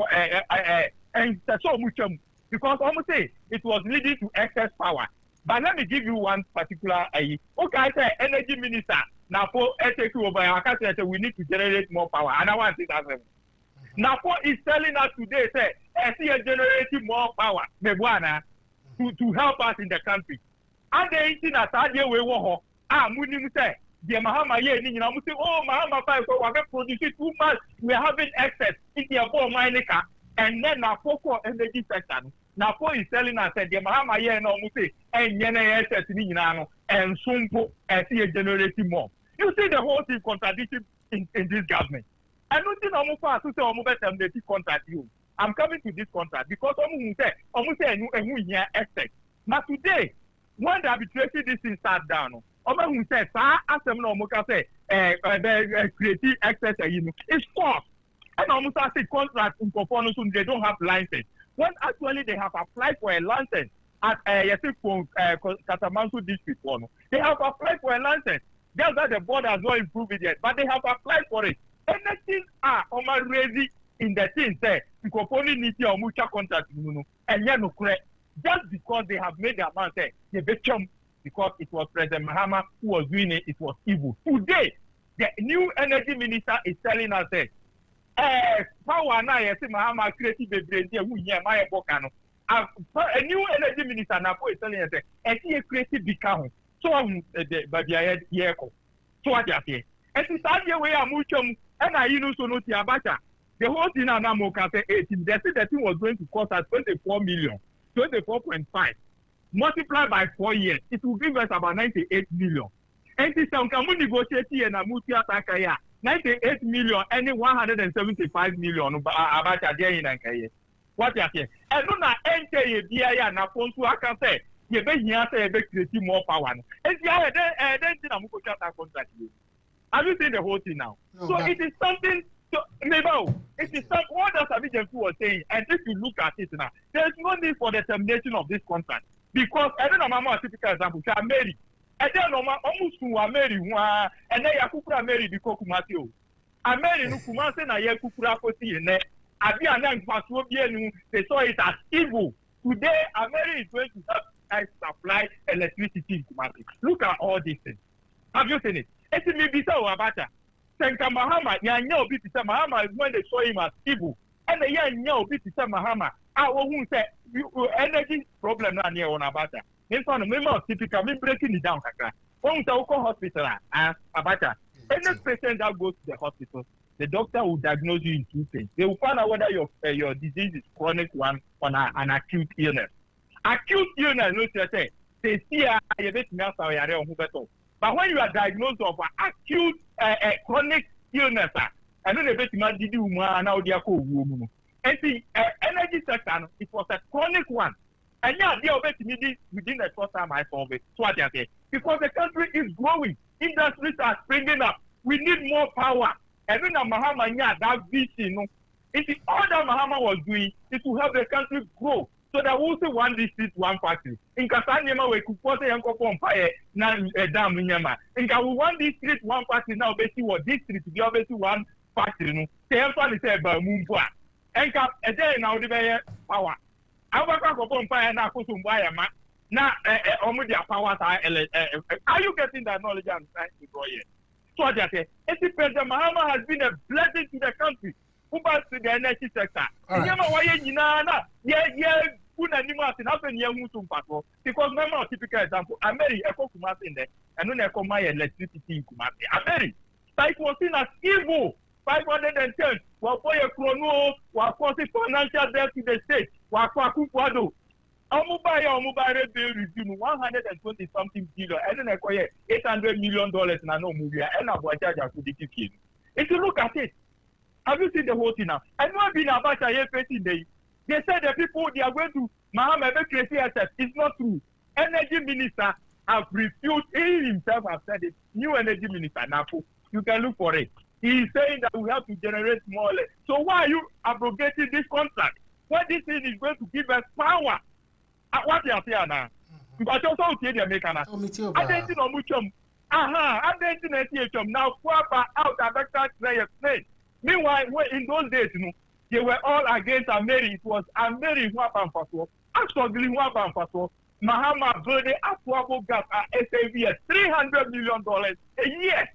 and so much because almost say it was leading to excess power. But let me give you one particular okay, I say energy minister. Now for take over, I can say we need to generate more power. And I want to say that. Now for is telling us today, say, I see generating more power, to help us in the country. And they ain't in a idea we war. Munim say, the Mahama ye, you know, say, oh, Mahama, we're producing too much, we're having excess in the above minica, and then now for energy sector. Now, for is telling us that the Mahama ye no say, and Yana excess in and Sumpo, and see generating more. You see the whole thing contradiction in this government. I don't think I'm fast to say I'm better contract you. I'm coming to this contract because almost say excess. But today, when the arbitration this thing start down, almost say, asem no mo say creative excess it's false. And almost I say contract in performance they don't have license. When actually they have applied for a license at Katamansu district one, they have applied for a license. Just that the board has not improved it yet, but they have applied for it. Anything already in the thing say because only need your mutual contract and no correct. Just because they have made the amount say they become because it was President Mahama who was doing it, it was evil. Today, the new energy minister is telling us that power now yes Mahama creative brain who here my bokano. A new energy minister now is telling us that he creative become so the year. So what you say? And it's that way I'm muchum and I so no tiabacha. The whole thing now can say 18. They said the thing was going to cost us 24 million, 24.5. Multiplied by 4 years, it will give us about 98 million. And this time can we negotiate here and a multi-attacker 98 million, any 175 million about a day in a what you say? And no, enter a BIA and a phone to I can say. You bet here say creating more power. And yeah, then I'm going to contract you. Have you seen the whole thing now? No, so it is something. So maybe it is some what does Abidjan was saying, and if you look at it now, there is no need for the termination of this contract because I don't know a typical example. I marry, and then almost to marry, and then Yakupra marry because Kumatio. I marry no Kumase na Yakupra Kosi and Abi and Paswobian, they saw it as evil. Today, America is going to help supply electricity in Kumasi. Look at all these things. Have you seen it? It may be so about that. Senka Mahama, Yanyo Bitisa Mahama is when they saw him as evil. And the Yanyo Bitisa Mahama, I won't say energy problem not near on Abata. In front of me, typical, me breaking it down. One hospital, Abata. Any patient that goes to the hospital, the doctor will diagnose you in 2 things. They will find out whether your disease is chronic one or an acute illness. Acute illness, no say, they see a bit now, but when you are diagnosed of acute chronic illness, and then a bit now and the energy sector, it was a chronic one. And yeah, they obey me within the short time I solve it. So what I say, because the country is growing, industries are springing up. We need more power. And then Mahama that vision, it is all that Mahama was doing is to help the country grow. So that we say one district, one factory. In Kasanyama, we could put a young fire now dam in Yama. In one district, one factory now basically what district, the obviously one factory. No, the empire is a Mumba. And then now the power. Abaka ko pompa na ko sumba ya ma. Na omo dia power are you getting that knowledge I'm trying to draw here? So that President Mahama has been a blessing to the country. Who to the energy sector? Nyama wa ye nyina na ye kuna ni ma tin happen ye hu tum pato because remember a typical example Ameri eko Kumasi in there and no eko my electricity in Kumasi Ameri site was seen as evil 510 wa boy krono wa cause financial debt to the state wa kwa kukwado Omuba bill review 120 something billion and then $800 million na no movie and about charge to the kitchen. If you look at it, have you seen the whole thing now? And what been about a facing day? They said the people they are going to Mahama crazy assets. It's not true. Energy minister have refused. He himself has said it. New energy minister Napo. You can look for it. He is saying that we have to generate more. So why are you abrogating this contract? When this thing is going to give us power? What you are saying now? But also okay, they make an. I don't know much. I don't know now. Out explain. Meanwhile, in those days, they were all against Ameri. It was Ameri who happened for actually who happened for Mahama building affordable gas at SAVS $300 million a year.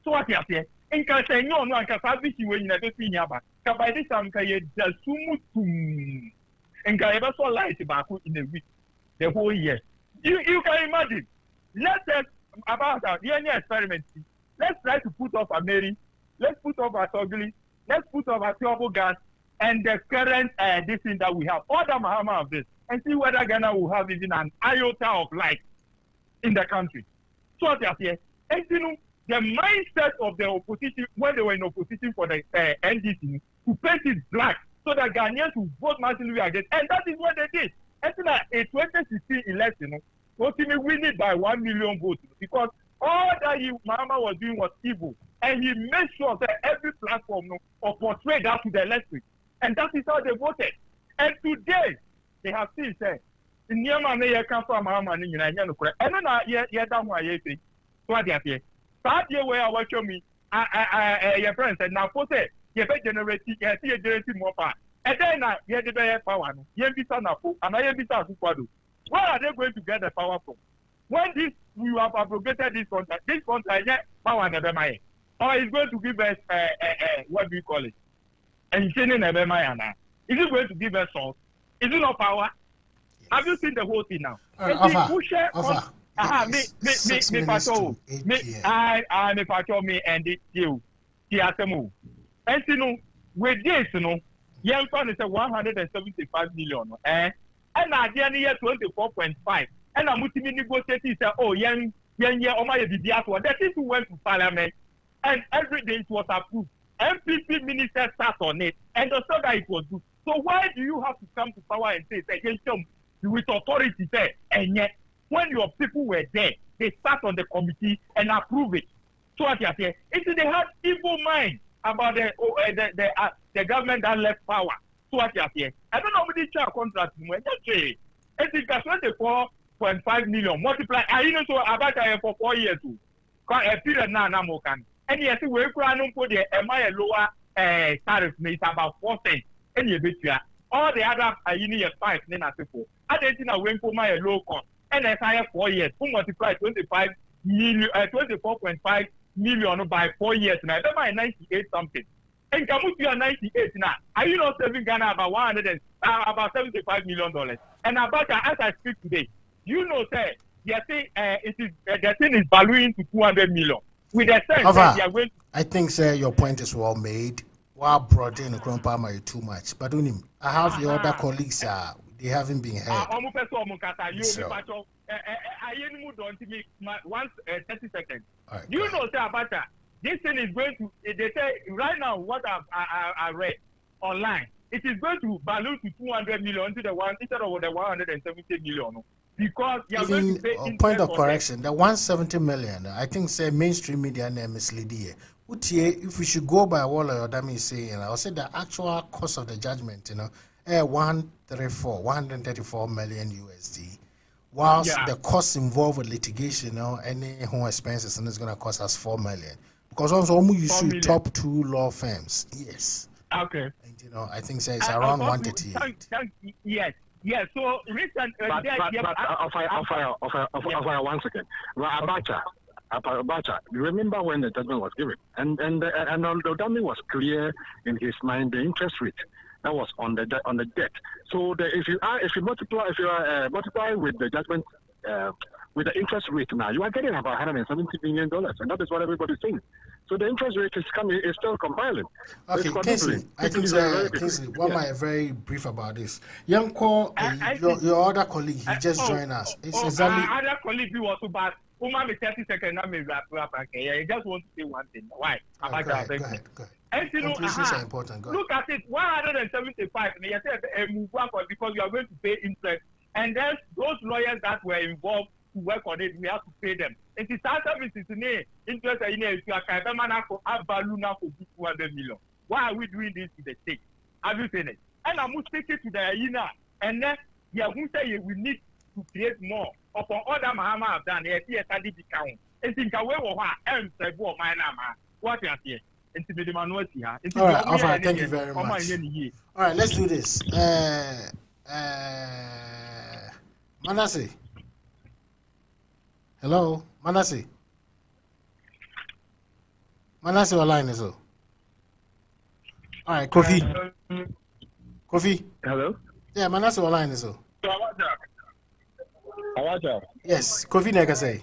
So what you are saying? In Kasa, no, and Kasa, when you never seen Yaba. By this time, Kaya, the Sumutum. And Kaya saw light in a week, the whole year. You can imagine. Let's say about our DNA experiment. Let's try to put off Ameri. Let's put off our Sogli. Let's put off our affordable gas and the current this thing that we have. Order Mahama of this and see whether Ghana will have even an iota of life in the country. So what they are saying, and you know, the mindset of the opposition when they were in opposition for the NDC to paint it black so that Ghanaians will vote massively against, and that is what they did. And so that a 2016 election, ultimately winning by 1 million votes because all that Mahama was doing was evil, and he made sure that every platform portrayed that to the electorate, and that is how they voted. And today they have still said, "In Yemen, they come from Mahama, and then you don't want to say what they are saying." That year where I watch me, your friend said, "Now, for say you better generate more power." And then you have the power. You have the and I have the where are they going to get the power from? When we have abrogated this contract power never mind. Or it's going to give us what do you call it? And never mind. Is it going to give us salt? Is it not power? Yes. Have you seen the whole thing now? Me and this deal. And you know, with this, you know, young fund is 175 million. And I year 24.5. And I'm negotiating say, oh, young, that is who went to parliament, and every day it was approved. MPP minister sat on it, and they said that it was good. So why do you have to come to power and say with authority there? And yet, when your people were there, they sat on the committee and approve it. So what you say? It's they had evil mind about the government that left power. So what you say? I don't know what this contract is. It's 24.5 million multiply. I know so about for 4 years too. A period now can. And yes, we can put the lower tariff is about 4 cents. And you bet you all the other you need 5 then as before. I didn't know when for my low cost. And as I have 4 years, who multiply 25 million 24.5 million by 4 years now. That's my 98 something. And Kamuti are 98 now. Are you not saving Ghana about about $75 million? And about as I speak today, you know, sir, the thing is valuing to 200 million. With the sense that they are going to... I think, sir, your point is well made. Well brought in the too much. But I have your other colleagues, they haven't been heard. So. 30 seconds. Right, you know, sir, about that. This thing is going to, they say, right now, what I read online, it is going to balloon to 200 million instead of the 170 million. Because you are going to pay point of correction, the 170 million, I think, say mainstream media name misleading. If we should go by what Odami is saying, I'll say the actual cost of the judgment, 134 million USD. Whilst the costs involved with litigation, any home expenses, and it's going to cost us 4 million. Because also you see top 2 law firms. Yes. Okay. And, I think it's around 138. Yes. Yeah, so recent. But offer 1 second. Well, Abacha, remember when the judgment was given, and the judgment was clear in his mind the interest rate that was on the debt. So if you multiply with the judgment with the interest rate now, you are getting about $170 million, and that is what everybody's saying. So the interest rate is still compiling. Okay, Kingsley, I think Kingsley, one might very brief about this. Young call your other colleague, he just joined us. It's exactly other colleague who was about 30 seconds. I just want to say one thing. Why? Go ahead. Conclusions are important. Look at it, 175. You said move on because you are going to pay interest, and then those lawyers that were involved to work on it, we have to pay them. It is our services in interest in if you are man for value now for 200 million. Why are we doing this to the state? Have you seen it? And I'm going to take it to the INA, and then who say we need to create more. Upon all that Mahama have done, they see a study count. And think away what what you are saying. All right, thank you very much. All right, let's do this. Manasseh. Hello, Manasseh. Manasseh online is all. All right, Kofi. Hello? Yeah, Manasseh online is all. Yes, Kofi nega say.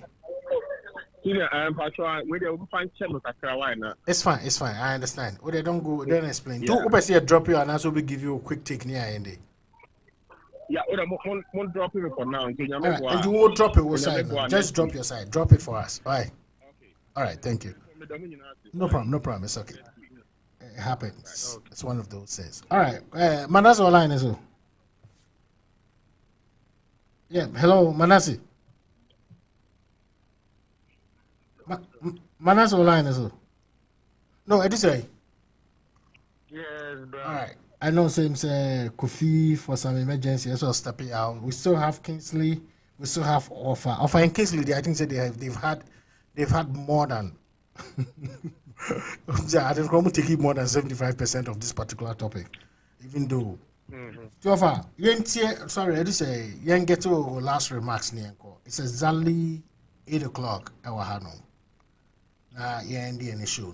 It's fine. I understand. They don't explain. Yeah. Don't drop you and also we give you a quick take near end. Yeah, we'll drop it for now. And you won't drop it side. Just drop your side. Drop it for us. All right. All right, thank you. No problem. It's okay. It happens. It's one of those things. All right. Manasseh online is all. Yeah, hello, Manasseh. Manasseh online is all. No, I say. Yes, bro. All right. I know Sam say Kofi for some emergency, so stepping out. We still have Kingsley. We still have Offer. Offer and Kingsley, I think they've had more than I don't know taking more than 75% of this particular topic, even though. Offer, sorry, I just say you get to last remarks near. It's exactly 8:00. Our Hano. The show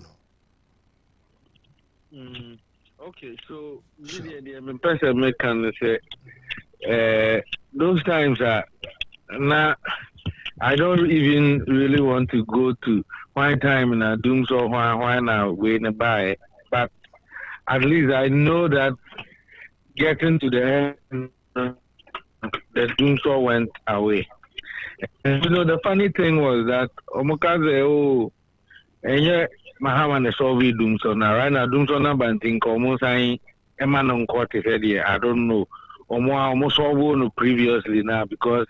no. Okay, so the person may can say those times are now. I don't even really want to go to one time in a doom so why now waiting by, but at least I know that getting to the end, the doom so went away. And the funny thing was that Omokaze and yet Mahama the Soviet doom so now right now doom so now banting almost saying Emmanuel Acheampong said I don't know almost all previously now because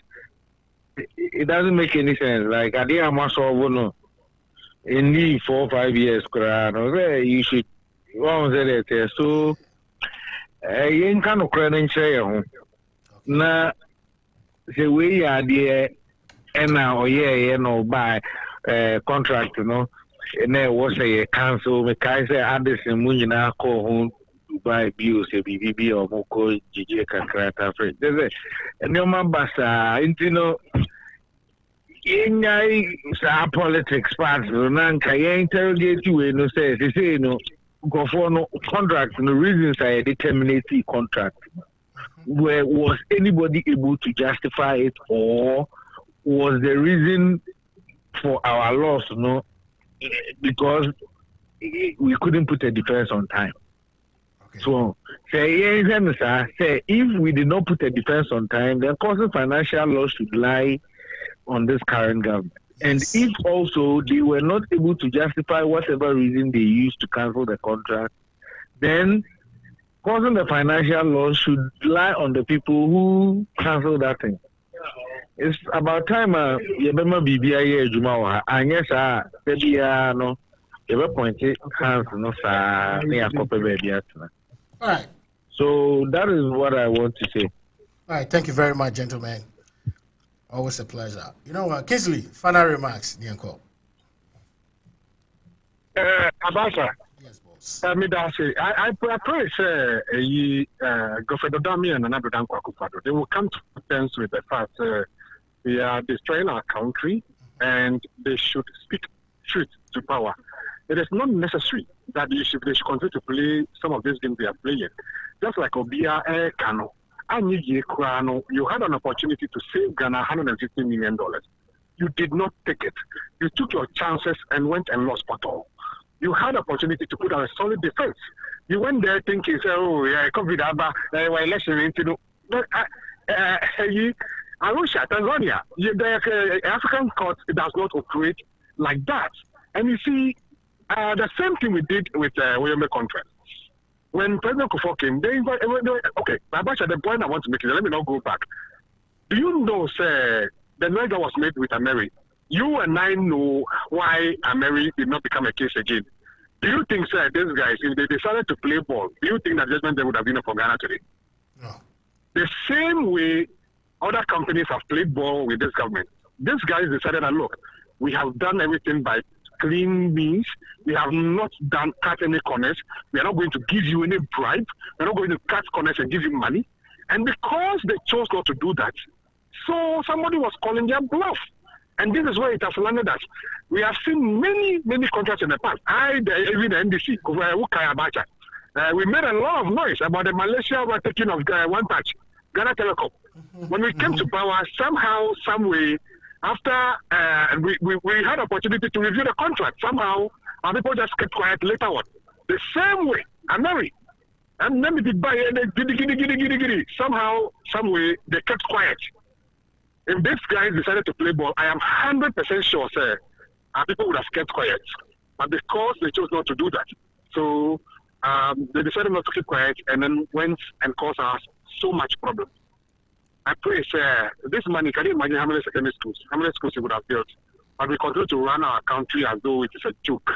it doesn't make any sense. Like I didn't have no in the 4 or 5 years you should so you ain't kind of credential now the way you are there and now buy contract and there was a council me kai say Addison mu nyina call home buy bills a BBB or moko GG kakrata free there's a no man basa in politics part na nka interrogate you no say go for no contract no reasons I determinate the contract where was anybody able to justify it or was the reason for our loss because we couldn't put a defense on time. Okay. So say if we did not put a defense on time, then causing financial loss should lie on this current government. Yes. And if also they were not able to justify whatever reason they used to cancel the contract, then causing the financial loss should lie on the people who canceled that thing. It's about time you remember BBI Juma and yes no you pointed hands no sir near baby. All right. So that is what I want to say. All right, thank you very much, gentlemen. Always a pleasure. You know what, Kingsley, final remarks, Nianko. Abasa. Yes, boss. I pray, sir, Governor Dami and another Dan Kwakufado, they will come to terms with the fact we are destroying our country and they should speak truth to power. It is not necessary that they should continue to play some of these games they are playing. Just like Obia Kano, you had an opportunity to save Ghana $150 million. You did not take it. You took your chances and went and lost Pato. You had opportunity to put on a solid defense. You went there thinking, oh, yeah, COVID, election, but Arusha, Tanzania, the African court does not operate like that. And you see, the same thing we did with William contract. When President Kufuor came, they invited, okay, Abacha, the point I want to make is, let me not go back. Do you know, sir, the merger was made with Ameri? You and I know why Ameri did not become a case again. Do you think, sir, these guys, if they decided to play ball, do you think that judgment they would have been for Ghana today? No. The same way other companies have played ball with this government. These guys decided that, look, we have done everything by clean means. We have not cut any corners. We are not going to give you any bribe. We are not going to cut corners and give you money. And because they chose not to do that, so somebody was calling their bluff. And this is where it has landed us. We have seen many contracts in the past. Even the NDC, we made a lot of noise about the Malaysia overtaking of One Touch, Ghana Telecom. When we came to power, somehow, some way, after we had opportunity to review the contract, somehow our people just kept quiet later on. The same way, Ameri, and then we did buy it, somehow, some way, they kept quiet. If these guys decided to play ball, I am 100% sure, sir, our people would have kept quiet. But because they chose not to do that, so they decided not to keep quiet and then went and caused us so much problem. I pray, sir, this money, can you imagine how many secondary schools we would have built? But we continue to run our country as though it is a joke.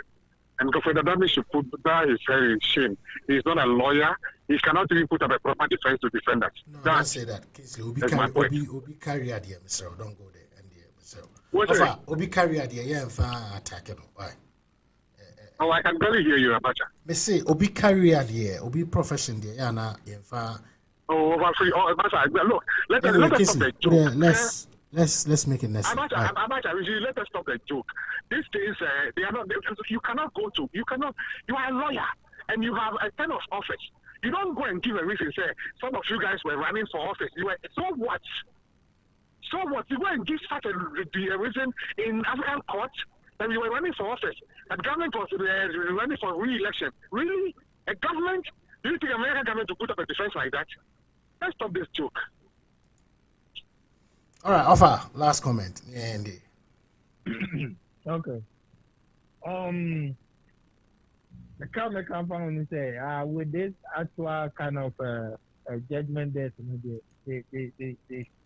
And Governor Dami should put that his head in shame. He is not a lawyer. He cannot even put up a proper defense to defend us. No, don't say that. That's my point. Obi carry idea, Mr. Don't go there. And Mr. What? Obi carry idea, yeah, and attack him. Why? Oh, I can barely hear you, Abacha. Me say Obi carry idea, Obi profession there, yeah, na infa. Oh, Abacha, look, let's stop the joke. Let's make it necessary. Abacha, let us stop the joke. These things, they are not. You cannot go to. You are a lawyer, and you have a term of office. You don't go and give a reason. Say some of you guys were running for office. You were so what? So what? You go and give such a reason in African court that you were running for office. That government was running for re-election. Really, a government? Do you think American government to put up a defense like that? Let's stop this joke. All right, Offer, last comment. Yeah, indeed. Okay. The company say, with this actual kind of judgment there, they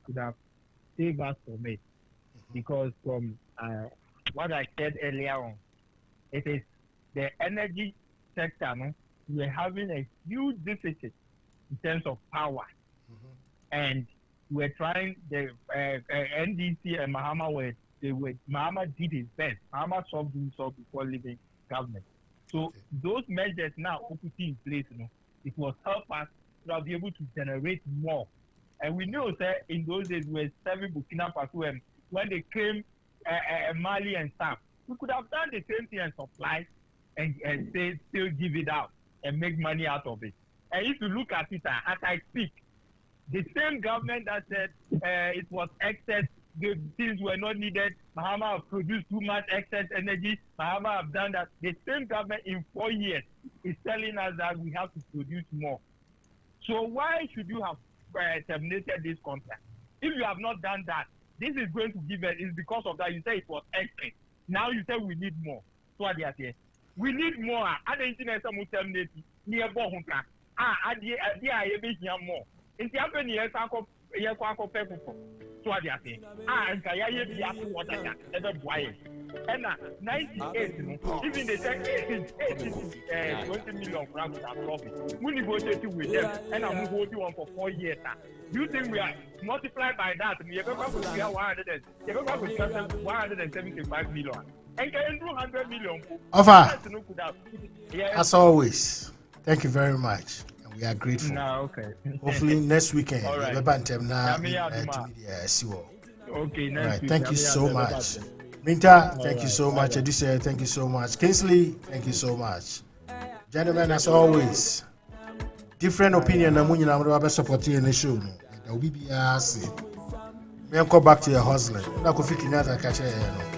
could have saved us from it. Because from what I said earlier on, it is the energy sector, no? We're having a huge deficit in terms of power. And we're trying, the NDC and Mahama Mahama did his best. Mahama solved himself before leaving government. So those measures now put in place, it will help us to be able to generate more. And we know that in those days we were serving Burkina Faso, and when they came Mali and stuff, we could have done the same thing and supply and still give it out and make money out of it. And if you look at it as I speak, the same government that said it was excess, the things were not needed, Mahama have produced too much excess energy, Mahama have done that. The same government in 4 years is telling us that we have to produce more. So why should you have terminated this contract? If you have not done that, this is going to give it, it's because of that. You say it was excess. Now you say we need more. So what they are saying? We need more. I don't think someone terminate nearby. More. It's happening here, so what they are saying. And Kaya be asking what I got. And 98, even they say 20 million francs are profit. We negotiated with them, and I'm holding on for 4 years. Do you think we are multiplied by that? We are going to 175 million. And can do 100 million. Offer, Yes. as always, thank you very much. And we are grateful. No, okay. Hopefully next weekend, All right. we'll be back now. Okay, All next right, week. thank you so much. Minta, thank you so much. Bye-bye. Eduse, thank you so much. Kingsley, thank you so much. Gentlemen, as always, different opinion. I'm going to support you in the show. There will be a say. Me go back to your hustling. Na Kofi Kinata catch you.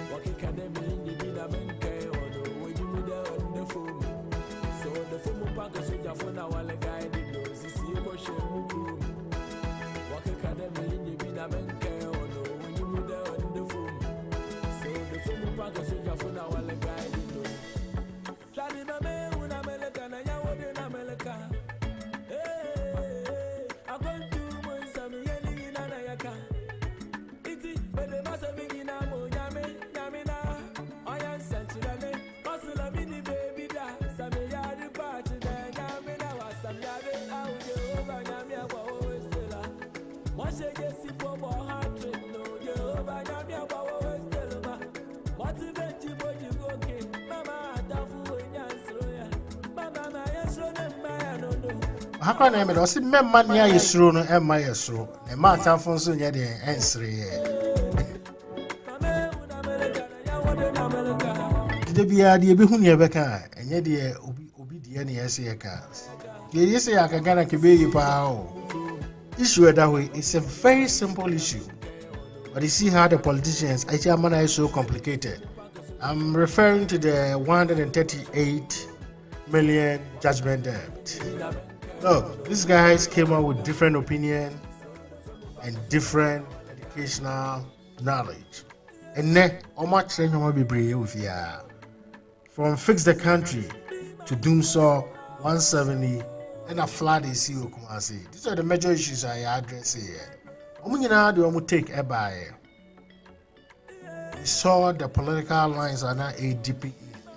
How can I say memma near Yesro no Emma Yesro? A man Tanfonso near the answer. Did be a dear Bihunia Becca, and yet the obedient cars. You say I can get a Kibi power. Issue that way, it's a very simple issue. But you see how the politicians, Acheampong is so complicated. I'm referring to the 138 million judgment debt. Look, these guys came up with different opinion and different educational knowledge. And then, how much training will be bringing with you? From fix the country to doom saw 170 and a flood is you Kumasi. These are the major issues I address here. We take a buy. We saw the political lines are not ADP.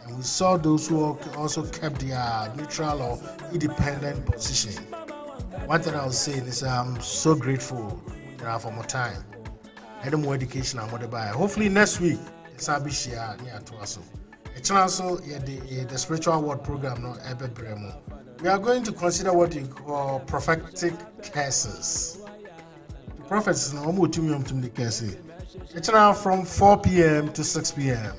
And we saw those who also kept their neutral or independent position. One thing I was saying is I'm so grateful for more time and more education I'm going to buy. Hopefully next week, it's Abishia near to us. It's also the spiritual word program. No, we are going to consider what you call prophetic curses. The prophets no more to me the curse. It's now from 4 p.m. to 6 p.m.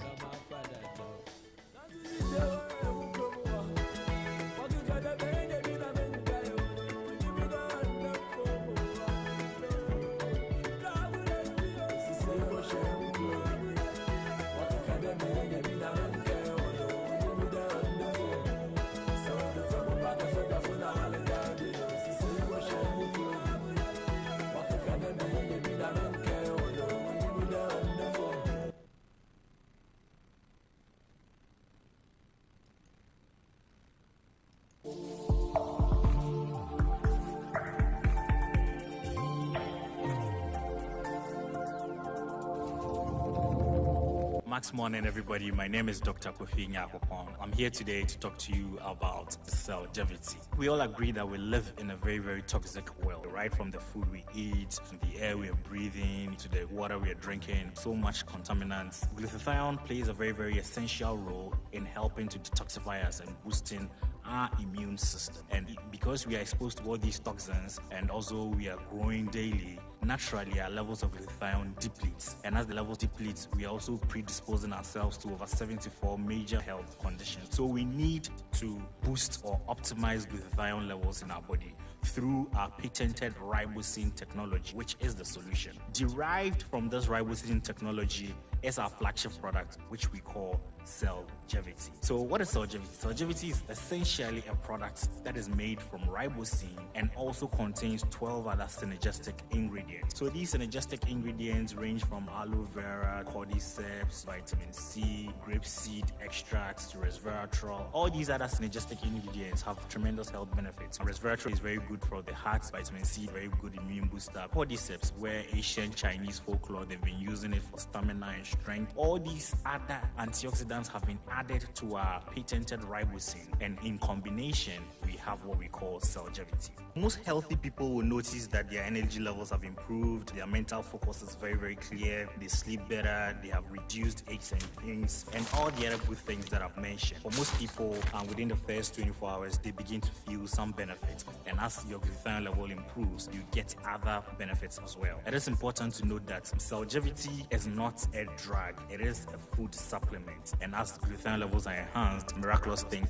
Max morning, everybody. My name is Dr. Acheampong. I'm here today to talk to you about longevity. We all agree that we live in a very, very toxic world, right from the food we eat, to the air we are breathing, to the water we are drinking, so much contaminants. Glutathione plays a very, very essential role in helping to detoxify us and boosting our immune system. And because we are exposed to all these toxins and also we are growing daily, naturally our levels of glutathione depletes. And as the levels deplete, we are also predisposing ourselves to over 74 major health conditions. So we need to boost or optimize glutathione levels in our body through our patented ribosine technology, which is the solution. Derived from this ribosine technology is our flagship product, which we call Cellgevity. So what is Cellgevity? Cellgevity is essentially a product that is made from ribosine and also contains 12 other synergistic ingredients. So these synergistic ingredients range from aloe vera, cordyceps, vitamin C, grapeseed extracts to resveratrol. All these other synergistic ingredients have tremendous health benefits. Resveratrol is very good for the heart, vitamin C, very good immune booster. Cordyceps, where Asian Chinese folklore, they've been using it for stamina and strength. All these other antioxidants have been added to our patented ribosine, and in combination, we have what we call cellgevity. Most healthy people will notice that their energy levels have improved, their mental focus is very, very clear, they sleep better, they have reduced aches and pains, and all the other good things that I've mentioned. For most people, within the first 24 hours, they begin to feel some benefits, and as your glutathione level improves, you get other benefits as well. It is important to note that cellgevity is not a drug, it is a food supplement, and as glutathione levels are enhanced, miraculous things.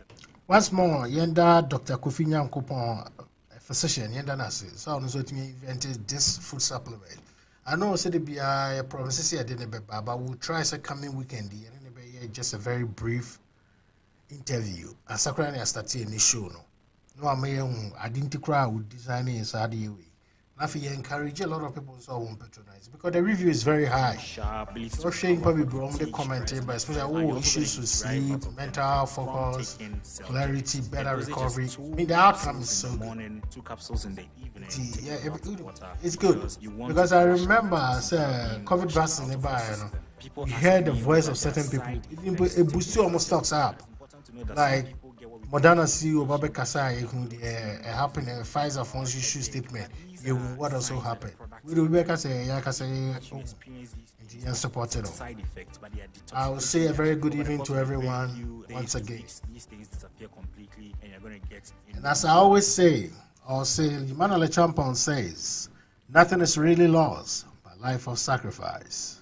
Once more, Yenda Dr. Kofi Acheampong, a physician, Yenda Nasi, so I also invented this food supplement. I know said it be a promise here, but we'll try some coming weekend, and just a very brief interview. As Sakrani started in the show, no, I didn't cry with designing inside the way. Nothing encourage a lot of people so won't patronize because the review is very high. So sharing probably the commenting, but especially issues with sleep, mental focus, clarity, better recovery. I mean the outcome is so good. 2 capsules in the evening. It's good because I remember COVID vaccine you hear the voice of certain people. Even it boosts you almost stocks up. Like Moderna CEO Babe Kasai happened Pfizer funds issue statement. What also happened? We Rebecca say supported them. I will say a very good evening to everyone once again. And as I always say, Emmanuel Acheampong says, nothing is really lost but life of sacrifice.